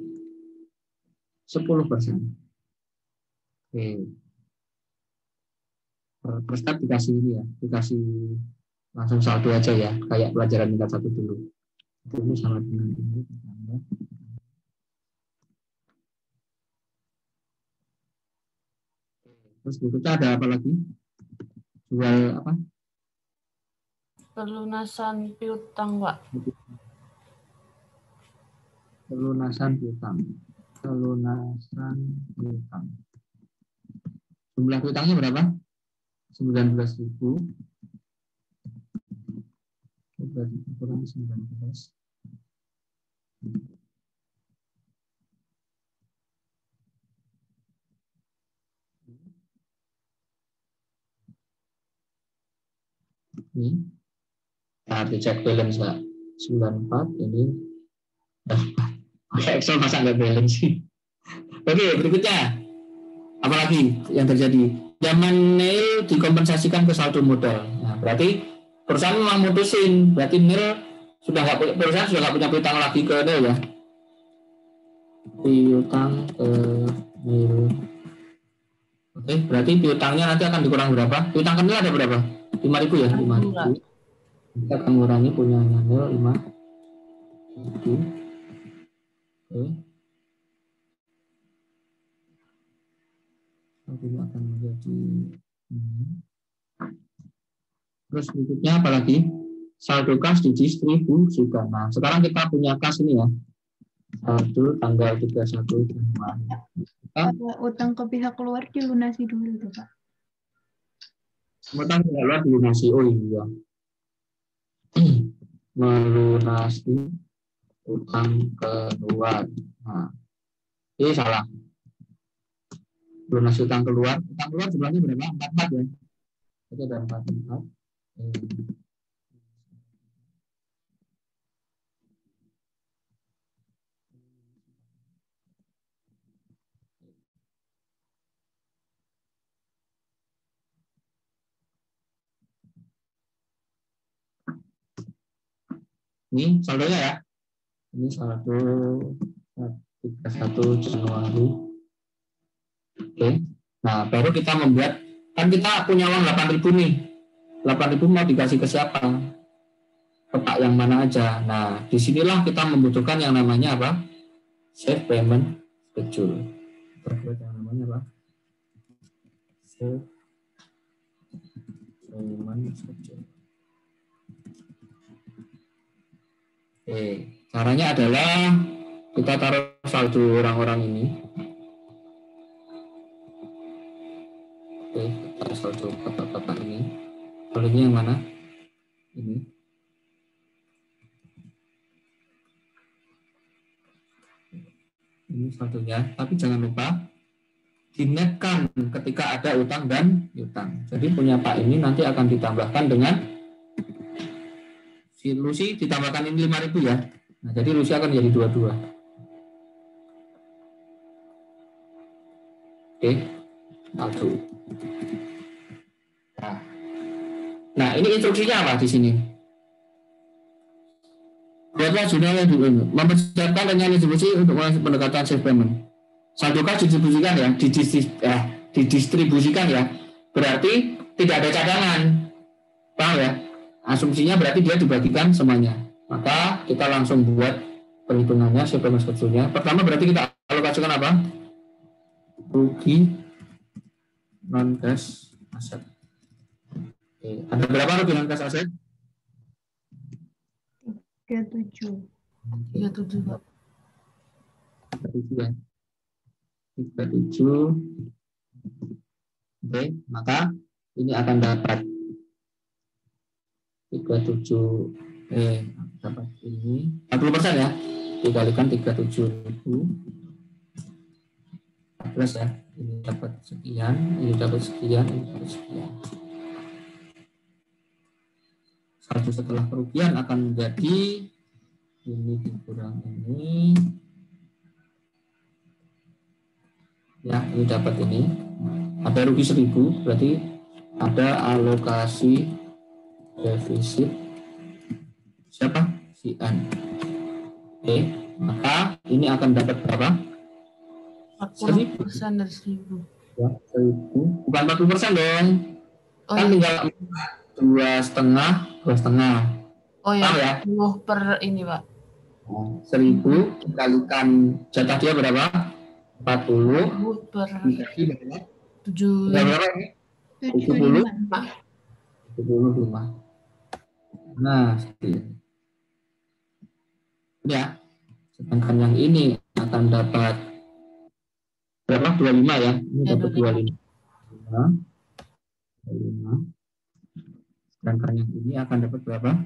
A: 10%. Oke. Per step dikasih ini ya, dikasih langsung saldo aja ya, kayak pelajaran tingkat 1 dulu. Ini sama dengan ini. Terus berikutnya ada apa lagi? Jual apa?
E: Pelunasan piutang, Pak.
A: Pelunasan piutang. Jumlah piutangnya berapa? 19.000. Berarti kurang 19. Ini. Nah, dicek balance Pak. 94 ini. Excel masa nggak balance sih? Oke, berikutnya. Apalagi yang terjadi? Zaman nil dikompensasikan ke saldo modal. Nah, berarti perusahaan memang mutusin. Berarti nil perusahaan sudah nggak punya piutang lagi ke nil ya. Piutang ke nil. Oke, berarti piutangnya nanti akan dikurang berapa? Piutang ke nil ada berapa? 5.000 ya? 5.000. Kita akan mengurangi punyanya nil 5.000. Oke. Ini akan menjadi ini. Terus berikutnya apa lagi? Saldo kas didistribusikan. Nah, sekarang kita punya kas ini ya. Saldo tanggal 31 Januari.
F: Utang ke pihak keluar dilunasi dulu tuh, Pak.
A: Utang ke keluar dilunasi. Oh iya. Melunasi utang keluar. Nah, ini salah. Lunasi utang keluar jumlahnya berapa? 44 ya. Itu ada 44. Ini saldonya ya. Ini saldo 31 Januari Oke. Nah, baru kita membuat, kan kita punya uang 8.000 nih. 8.000 mau dikasih ke siapa? Ke Pak yang mana aja. Nah, disinilah kita membutuhkan yang namanya apa? Save payment schedule. Kita buat yang namanya apa? Save payment schedule. Oke, caranya adalah kita taruh saldo orang-orang ini. Oke, kita saldo kotak-kotak ini. Saldonya yang mana? Ini. Ini saldonya, tapi jangan lupa dinetkan ketika ada utang dan piutang. Jadi punya Pak ini nanti akan ditambahkan dengan si Lucy, ditambahkan ini 5.000 ya. Nah, jadi Lucy akan jadi 22. Oke, saldo. Nah, ini instruksinya apa di sini? Buatlah jurnal yang mempersiapkan rencana distribusi untuk melakukan pendekatan save payment. Saldo kas didistribusikan ya, didistribusikan ya. Berarti tidak ada cadangan. Paham ya? Asumsinya berarti dia dibagikan semuanya. Maka kita langsung buat perhitungannya, save payment schedule-nya. Pertama berarti kita alokasikan apa? Rugi non cash aset. Oke. Ada berapa rugi non cash aset?
F: 37.
E: 37, Pak.
A: 37 ya. 37. Oke, maka ini akan dapat 37 dapat ini 40% ya. Dikalikan 37.000 14 ya. Ini dapat sekian, ini dapat sekian, ini dapat sekian. Saldo setelah kerugian akan menjadi ini dikurang ini. Ya, ini dapat ini. Ada rugi 1.000, berarti ada alokasi defisit siapa? Si N. Oke, maka ini akan dapat berapa?
E: 40% dari 1.000.
A: Ya, 1.000. Bukan 40% dong.
E: Oh,
A: Kan
E: iya.
A: tinggal 2,5.
E: Oh ya,
A: Tahu ya?
E: 10 per ini, Pak.
A: 1.000 dikalikan jatah dia berapa? 40
E: 10 per
A: dikali berapa?
E: 7.
A: Berapa ini? 70. 75. Nah, seperti ini. Ya. Sedangkan yang ini akan dapat berapa? 25 ya. Ini
E: Ya,
A: dapat 25. 25. Sedangkan yang ini akan dapat berapa?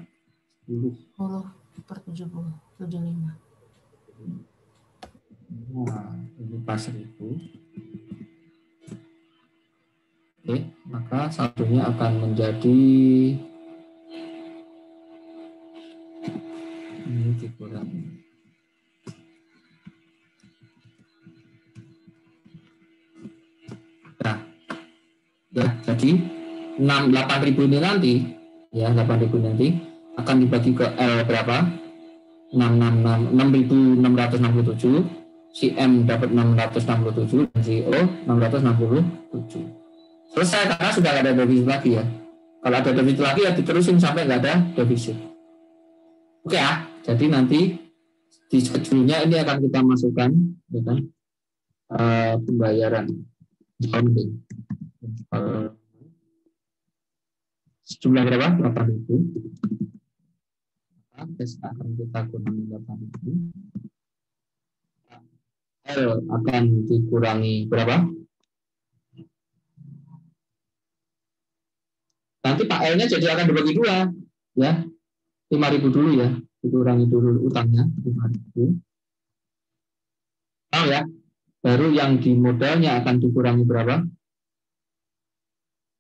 A: 10.
E: 10 per 70. 75.
A: Nah, ini pas 1.000. Oke, maka saldonya akan menjadi ini dikurangi. Nah, ya jadi 8.000 ini nanti, ya 8.000 nanti akan dibagi ke L berapa? 6.667. Si M dapat 667 dan si O 667. Selesai karena sudah nggak ada defisit lagi ya. Kalau ada defisit lagi ya diterusin sampai nggak ada defisit. Oke ya. Jadi nanti di schedule-nya ini akan kita masukkan, ya kan? Pembayaran accounting. Sejumlah berapa? 8.000. Akan kita kurangi 8.000. L akan dikurangi berapa? Nanti Pak L-nya jadi akan dibagi dua, ya. 5.000 dulu ya, dikurangi dulu utangnya 5.000. Tahu ya? Baru yang di modalnya akan dikurangi berapa?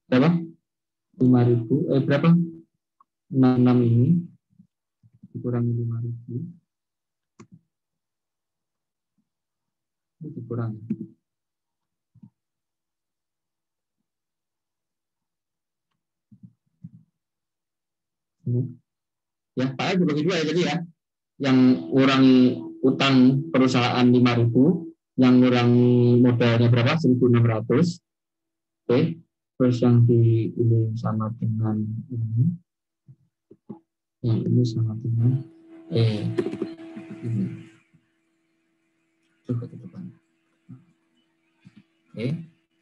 A: Berapa? 5.000. Berapa? 66 ini dikurangi 5.000. Dikurangi. Ini. Ya, Pak L dibagi dua ya jadi ya. Yang ngurangi utang perusahaan 5.000, yang ngurangi modalnya berapa? 1.600. Oke. Terus yang di ini sama dengan ini. Yang ini sama dengan ini. Coba ke depan. Oke.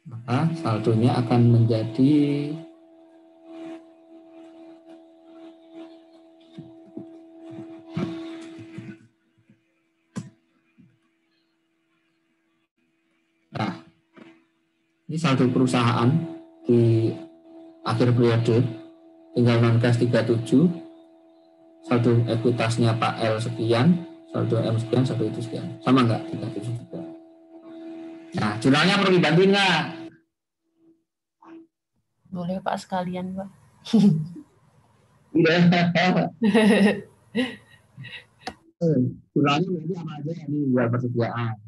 A: Maka saldonya akan menjadi ini saldo perusahaan di akhir periode, tinggal non cash 37, saldo ekuitasnya Pak L sekian, saldo M sekian, saldo itu sekian. Sama nggak? 37 juga. Nah, jurnalnya perlu dibantuin nggak?
E: Boleh Pak sekalian, Pak.
A: Udah. Jurnalnya berarti apa aja ini jual persediaan.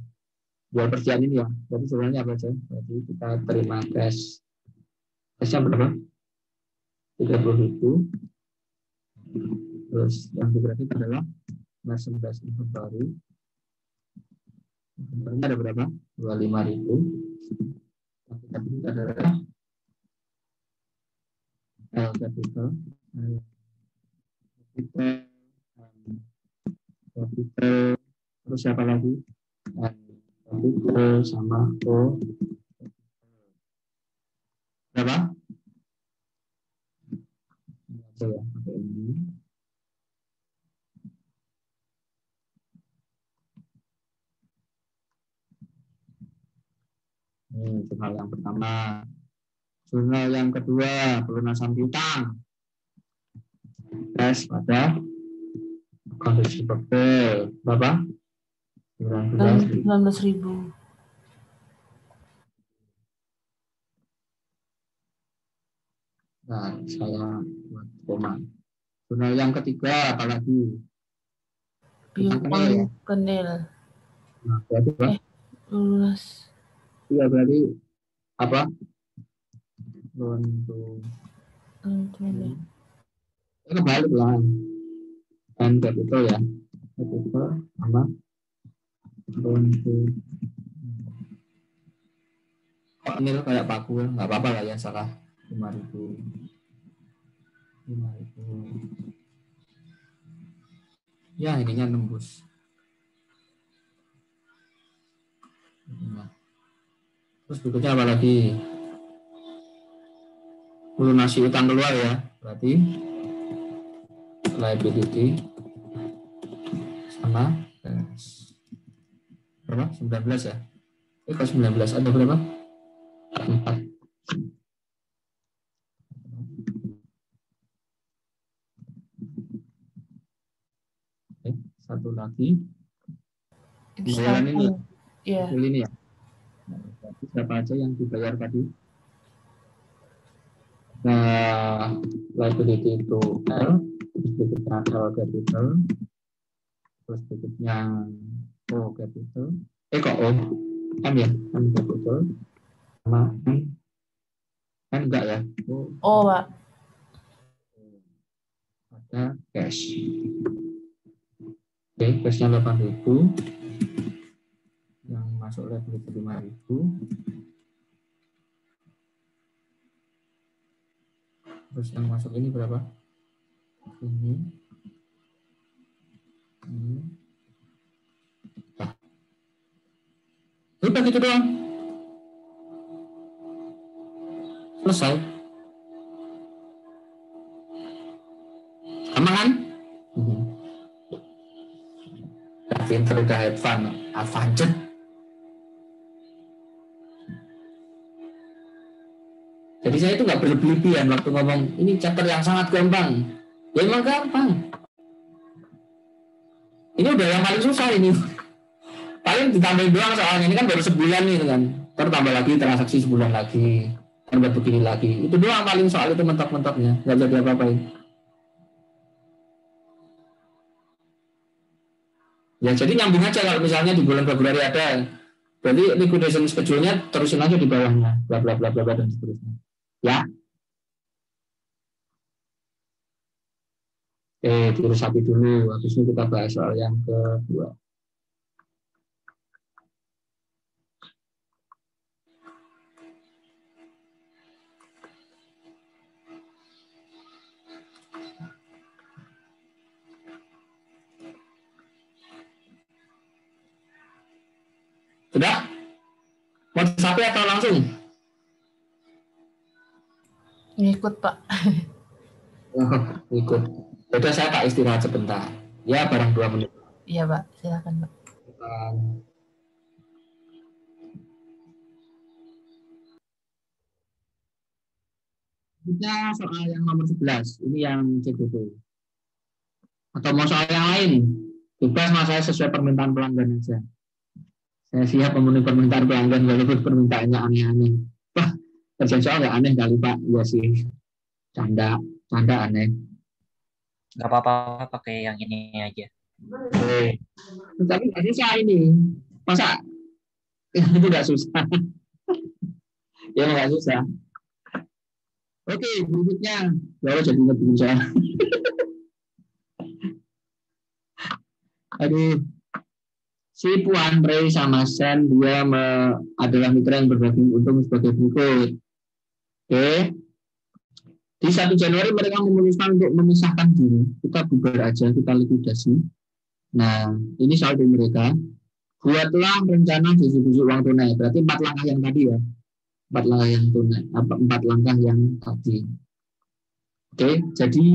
A: Jual persediaan ini ya. Berarti jurnalnya apa aja? Berarti kita terima cash. Cashnya berapa? 30.000. Terus yang digrafik adalah merchandise inventory. Inventory ada berapa? 25.000. Yang kita beli adalah L capital. Capital. Terus siapa lagi? Capital sama O. Berapa? Ini aja ya, pakai ini. Ini jurnal yang pertama. Jurnal yang kedua, pelunasan piutang. Tes pada kondisi pegel. Berapa? 19.000.
E: 19.000.
A: Nah, saya buat koma. Jurnal yang ketiga, apalagi?
E: Piutang kenil.
A: Nah, berarti apa?
E: Lunas.
A: Iya, berarti apa? Untuk kebalik lah. And capital ya. Capital sama untuk kok nil kayak paku, nggak apa-apa lah ya, salah 5.000. Ya, ininya nembus. Nah. Terus berikutnya apa lagi? Lunasi utang keluar ya, berarti liability sama berapa? 19 ya? Kalau 19 ada berapa? 4. Oke, satu lagi. Pembayaran ini ya?
E: Iya.
A: Ini ya? Berarti siapa aja yang dibayar tadi? Nah, liability itu L, terus berikutnya L capital, terus berikutnya O capital, kok O? M ya? M capital, sama M enggak ya?
E: Oh, Pak.
A: Ada cash. Oke, cashnya 8.000, yang masuk liability 5.000. Terus yang masuk ini berapa? Ini. Nah. Udah gitu doang. Selesai. Sama kan? Udah pinter, udah have fun. Advanced. Jadi saya itu nggak berlebihan waktu ngomong ini chapter yang sangat gampang. Ya emang gampang. Ini udah yang paling susah ini. Paling ditambahin doang soalnya ini kan baru sebulan nih kan. Terus tambah lagi transaksi sebulan lagi. Tambah begini lagi. Itu doang paling soal itu mentok-mentoknya. Nggak jadi apa-apain. Ya jadi nyambung aja kalau misalnya di bulan Februari ada. Berarti liquidation schedule-nya terusin aja di bawahnya. Bla bla bla bla dan seterusnya. Ya. Diresapi dulu. Habis ini kita bahas soal yang kedua. Sudah? Mau sapi atau langsung?
E: Ngikut, Pak.
A: Oh, ikut. Sudah, saya tak istirahat sebentar. Ya, barang 2 menit.
E: Iya, Pak. Silakan, Pak.
A: Kita soal yang nomor 11. Ini yang CGP. Atau mau soal yang lain? Bebas, mas, saya sesuai permintaan pelanggan aja. Saya siap memenuhi permintaan pelanggan walaupun permintaannya aneh-aneh. Wah, kerjaan soal nggak aneh kali, Pak. Iya sih. Canda aneh.
B: Nggak apa-apa, pakai yang ini aja.
A: Oke. Tapi nggak susah ini. Masa itu nggak susah? Ya nggak susah. Oke, berikutnya. Lalu jadi ngebut saya. Aduh. Si Puan Ray sama Sen, dia adalah mitra yang berbagi untung sebagai berikut. Oke. Di 1 Januari mereka memutuskan untuk memisahkan diri. Kita bubar aja, kita likuidasi. Nah, ini saldo mereka. Buatlah rencana distribusi uang tunai. Berarti 4 langkah yang tadi ya. 4 langkah yang tunai. 4 langkah yang tadi. Oke, jadi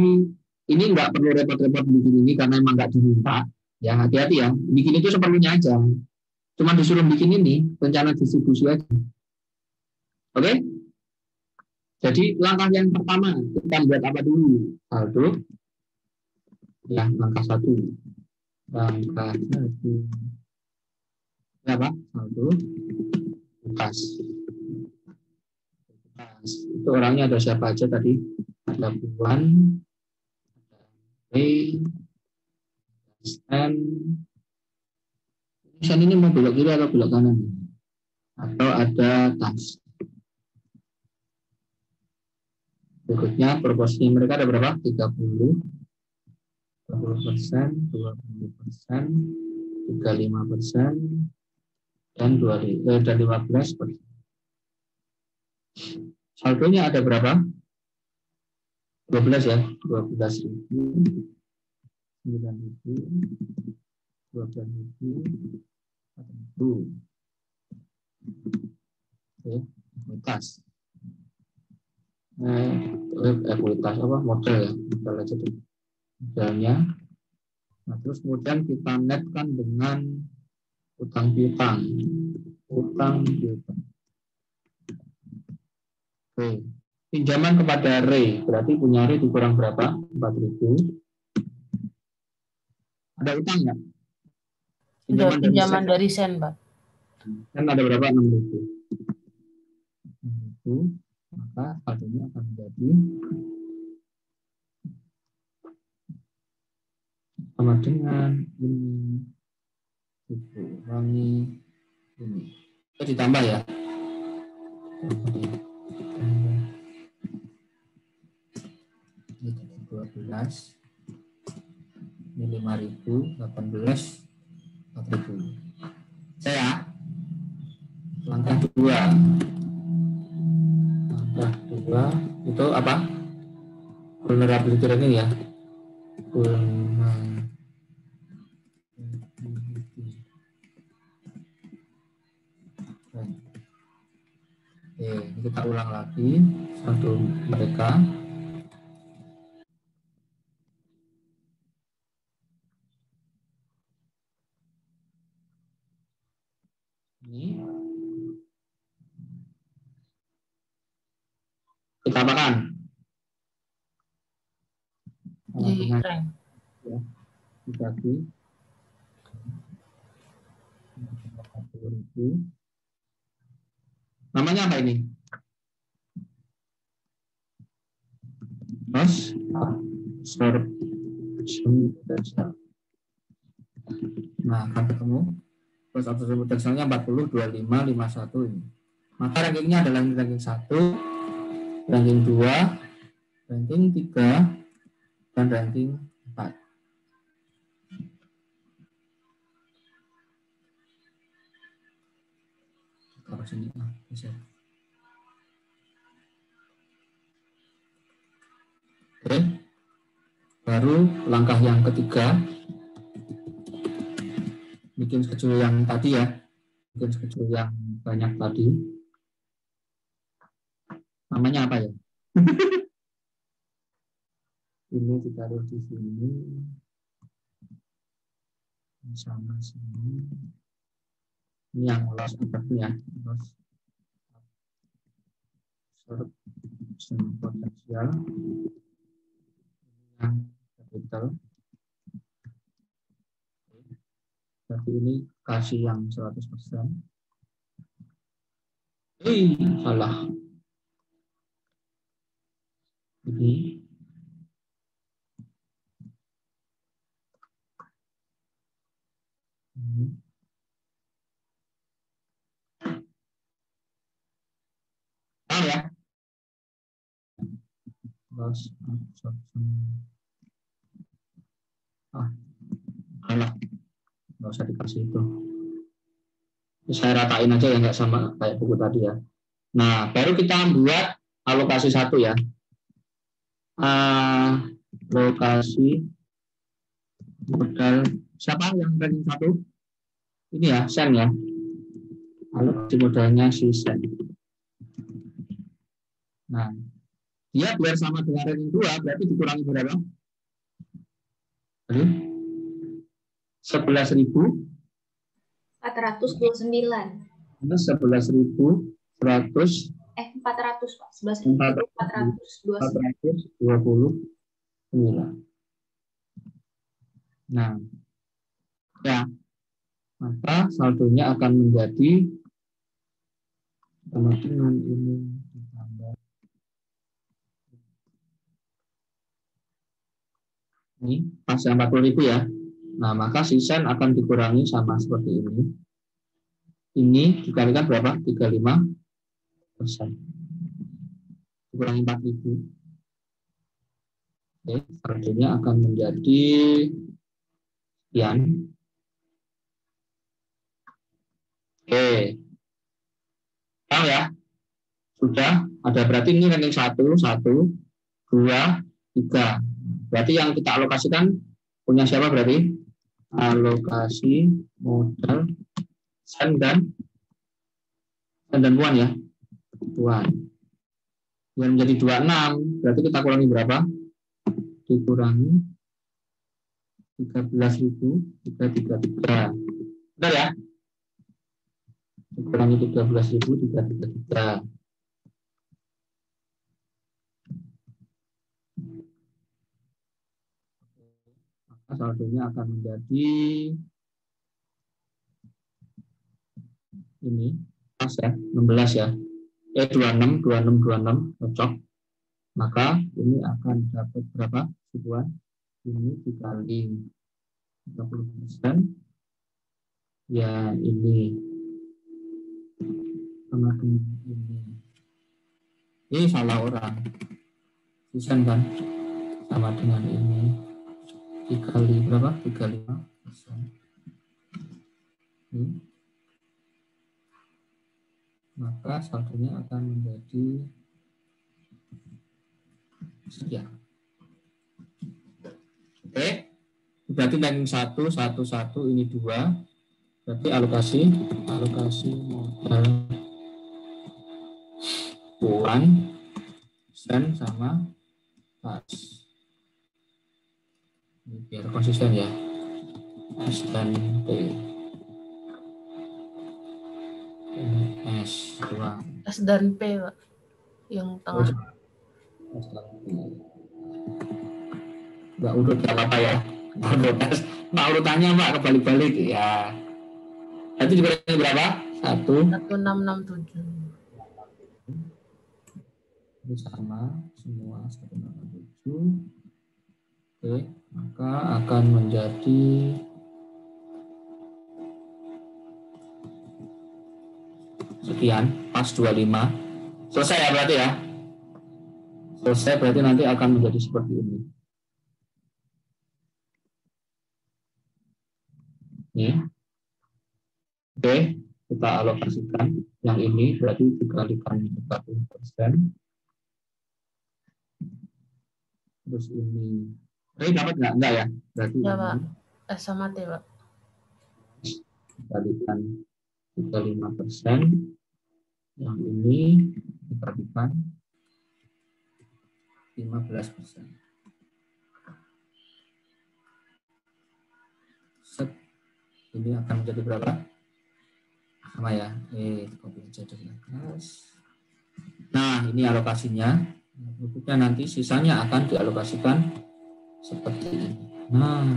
A: ini nggak perlu repot-repot bikin ini karena emang nggak diminta. Ya, hati-hati ya. Bikin itu seperlunya aja. Cuma disuruh bikin ini, rencana distribusi aja. Oke? Jadi langkah yang pertama, kita buat apa dulu? Saldo. Ya, langkah 1. Langkah 1. Ya, Pak? Saldo. Kas. Itu orangnya ada siapa aja tadi? Ada Puan, ada Sen. Sen ini mau belok kiri atau belok kanan? Atau ada tas. Berikutnya proporsinya mereka ada berapa? 30%, 20%, 20%, 35%, dan 15%. Saldonya ada berapa? 12 ya, 12.000, 9.000, 12.000, 4.000. Oke, ekuitas. Ekuitas apa? Modal ya, modal aja deh. Modalnya. Nah, terus kemudian kita netkan dengan utang piutang. Utang piutang. Oke. Pinjaman kepada Ray, berarti punya Ray dikurang berapa? 4.000. Ada utang nggak?
E: Pinjaman dari Sen, Pak.
A: Kan ada berapa? 6.000. 6.000. Maka saldonya akan menjadi sama dengan ini. Dikurangi ini. Itu ditambah ya. Ini 12. Ini 5.000, 18, 4.000. Saya langkah 2. Langkah 2 itu apa? Vulnerability ranking ya. Oke, kita ulang lagi saldo mereka. Ini kita apakan?
E: Keren.
A: Ya, dibagi 40.000. Namanya apa ini? Mas absorption potential. Nah, akan ketemu terus absorption potentialnya 40, 25, 51 ini. Maka rankingnya adalah ranking 1, ranking 2, ranking 3, dan ranking 4. Taruh sini. Bisa. Oke. Baru langkah yang ketiga. Bikin schedule yang tadi ya. schedule yang banyak tadi. Namanya apa ya? Ini ditaruh di sini. Sama sini. Ini yang loss absorption ya. Loss absorption potensial. Yang capital. Berarti ini kasih yang 100%. Salah. Ini. Ya. Loss absorption. Salah. Nggak usah dikasih itu. Saya ratain aja ya, nggak sama kayak buku tadi ya. Nah, baru kita buat alokasi 1 ya. Alokasi modal siapa yang ranking 1? Ini ya, Sen ya. Alokasi modalnya si Sen. Nah, dia biar sama dengan ranking 2 berarti dikurangi berapa? 11.429 minus 11.100
C: 400 Pak.
A: 429. Nah, ya, maka saldonya akan menjadi sama dengan ini ditambah ini pas 40.000 ya. Nah, maka sisen akan dikurangi sama seperti ini. Ini dikalikan berapa? 35%. Dikurangi 4.000. Oke, saldonya akan menjadi sekian. Oke. Tahu ya? Sudah ada berarti ini ranking 1, 2, 3. Berarti yang kita alokasikan punya siapa berarti? Alokasi modal Sen dan Puan ya. Puan. Yang menjadi 26, berarti kita kurangi berapa? Dikurangi 13.333. Benar ya? Dikurangi 13.333. Maka saldonya akan menjadi ini pas ya, 16 ya. 26 cocok. Maka ini akan dapat berapa? Sebuah ini dikali 30%. Ya ini sama dengan ini. Ini salah orang. Sisen kan? Sama dengan ini. Dikali berapa? 35%. Ini. Maka saldonya akan menjadi sekian. Oke. Berarti ranking 1, 1, ini 2. Berarti alokasi modal Puan, Sen sama pas. Ini biar konsisten ya. S dan P. S doang.
E: S dan P, Pak. Yang tengah.
A: S dan P. Nggak urut nggak apa-apa ya. Nah urutannya Mbak kebalik-balik ya. Itu dikurangi berapa?
E: 1667.
A: Ini sama semua 167. Oke, maka akan menjadi sekian, pas 25. Selesai ya berarti ya. Selesai berarti nanti akan menjadi seperti ini. Ini. Oke, kita alokasikan yang ini berarti dikalikan 40%. Terus ini. Ini dapat nggak? Enggak ya? Berarti
E: Ya,
A: ini
E: Pak. S sama T, Pak.
A: dikalikan 35%. Yang ini dikalikan 15%. Set. Ini akan menjadi berapa? Sama ya. Copy aja dari atas. Nah, ini alokasinya. Berikutnya nanti sisanya akan dialokasikan seperti ini. Nah,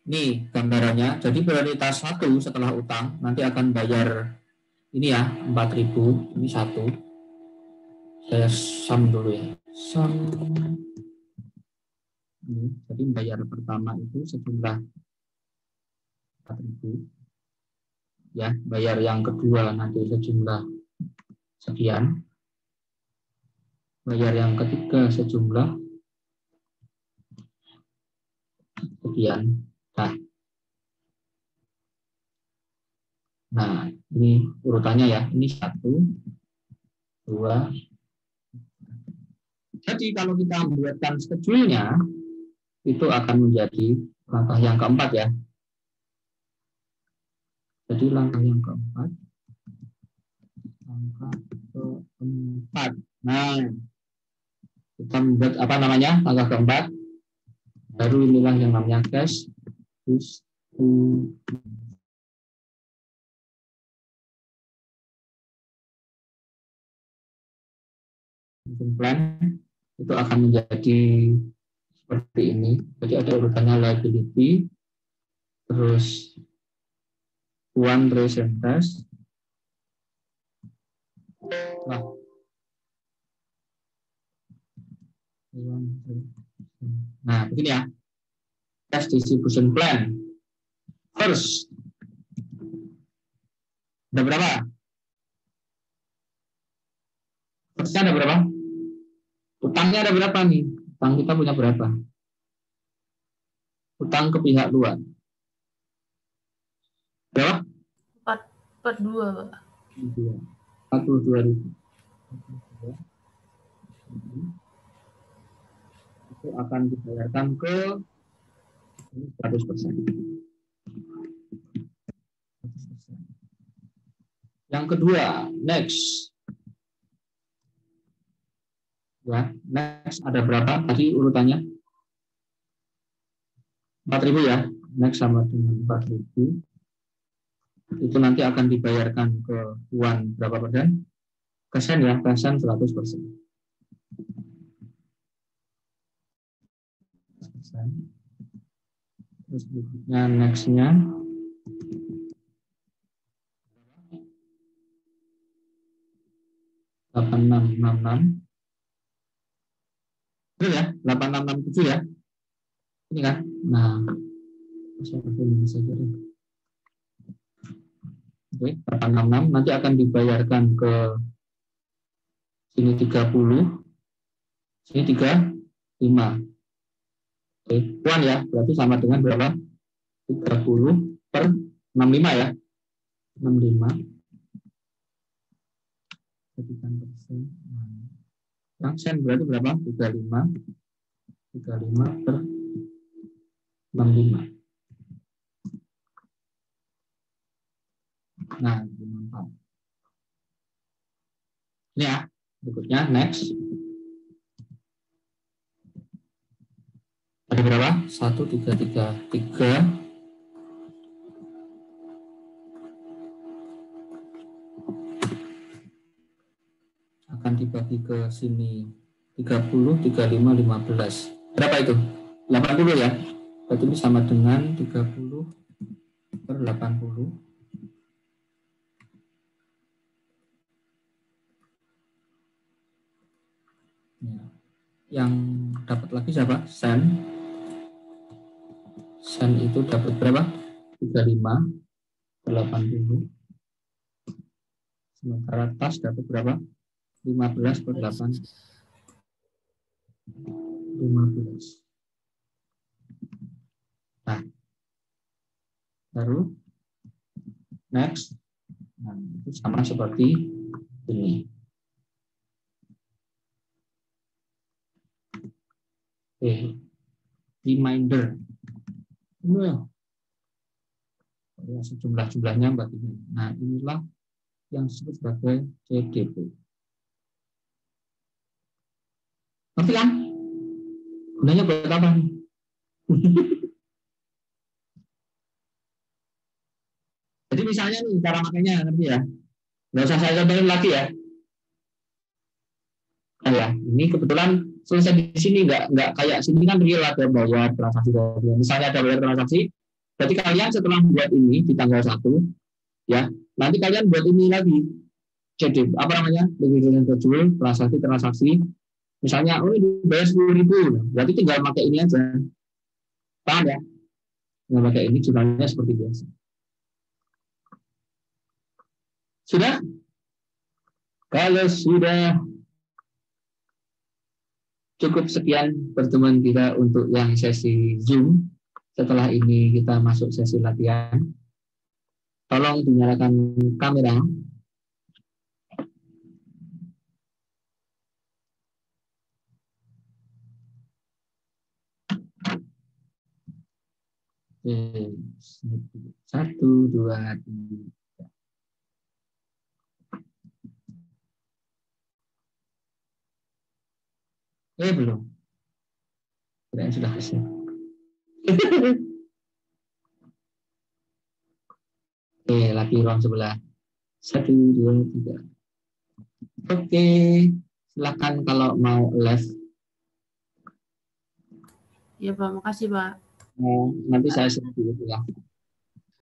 A: ini gambarannya. Jadi prioritas 1 setelah utang nanti akan bayar ini ya 4.000. Ini 1. Saya sum dulu ya. Sum. Ini, jadi bayar pertama itu sejumlah 4.000. Ya, bayar yang kedua nanti sejumlah sekian. Bayar yang ketiga sejumlah sekian. Nah, ini urutannya ya. Ini 1, 2. Jadi kalau kita membuatkan schedule-nya, itu akan menjadi langkah yang keempat ya. Jadi langkah yang keempat. Langkah keempat. Nah, kita membuat apa namanya? Langkah keempat. Baru inilah yang namanya cash plan. Itu akan menjadi seperti ini. Jadi ada urutannya liability, terus one recent test. Nah, begini ya. Cash distribution plan. First. Ada berapa? Firstnya ada berapa? Utangnya ada berapa nih? Utang kita punya berapa? Utang ke pihak luar. Berapa?
E: 42, Pak.
A: 42.000. Itu akan dibayarkan ke 100%. Yang kedua, next. Ya, next ada berapa? Tadi urutannya 4.000 ya. Next sama dengan 4.000. Itu nanti akan dibayarkan ke uang berapa persen? Kesen ya, kesen 100%. Terus berikutnya next-nya 8666. Betul ya, 8667 ya. Ini kan. Nah, saya pakai ini saja deh. Oke, 866 nanti akan dibayarkan ke sini 30, sini 35. Oke, uang ya, berarti sama dengan berapa? 30 per 65 ya. 65. Jadikan persen. Yang sen berarti berapa? 35. 35 per 65. Nah, 54. Ini ya, berikutnya next. Ada berapa? 1333. Akan dibagi ke sini 30, 35, 15. Berapa itu? 80 ya. Berarti ini sama dengan 30 per 80. Ya. Yang dapat lagi siapa? Sen. Sen itu dapat berapa? 35 per 80. Sementara tas dapat berapa? 15 per 8. 15. Nah, baru next. Nah, itu sama seperti ini. Oke, reminder. Ya, sejumlah-jumlahnya 43. Nah, inilah yang disebut sebagai CDP. Ngerti kan? Gunanya buat apa nih? Jadi misalnya nih cara makainya, ngerti ya? Nggak usah saya contohin lagi ya. Nah, ya, ini kebetulan selesai di sini nggak kayak sini kan real ada bayar transaksi. Misalnya ada bayar transaksi, berarti kalian setelah buat ini di tanggal 1, ya, nanti kalian buat ini lagi. CD, apa namanya? Liquidation schedule, transaksi. Misalnya, oh ini bayar 10.000, berarti tinggal pakai ini aja. Paham ya? Tinggal pakai ini, jumlahnya seperti biasa. Sudah? Kalau sudah, cukup sekian pertemuan kita untuk yang sesi Zoom. Setelah ini kita masuk sesi latihan. Tolong dinyalakan kamera. Oke, 1, 2, 3. Belum. Kirain sudah selesai. Oke, lagi ruang sebelah. 1, 2, 3. Oke, silakan kalau mau live.
E: Ya Pak, makasih Pak.
A: Nanti saya share dulu ya.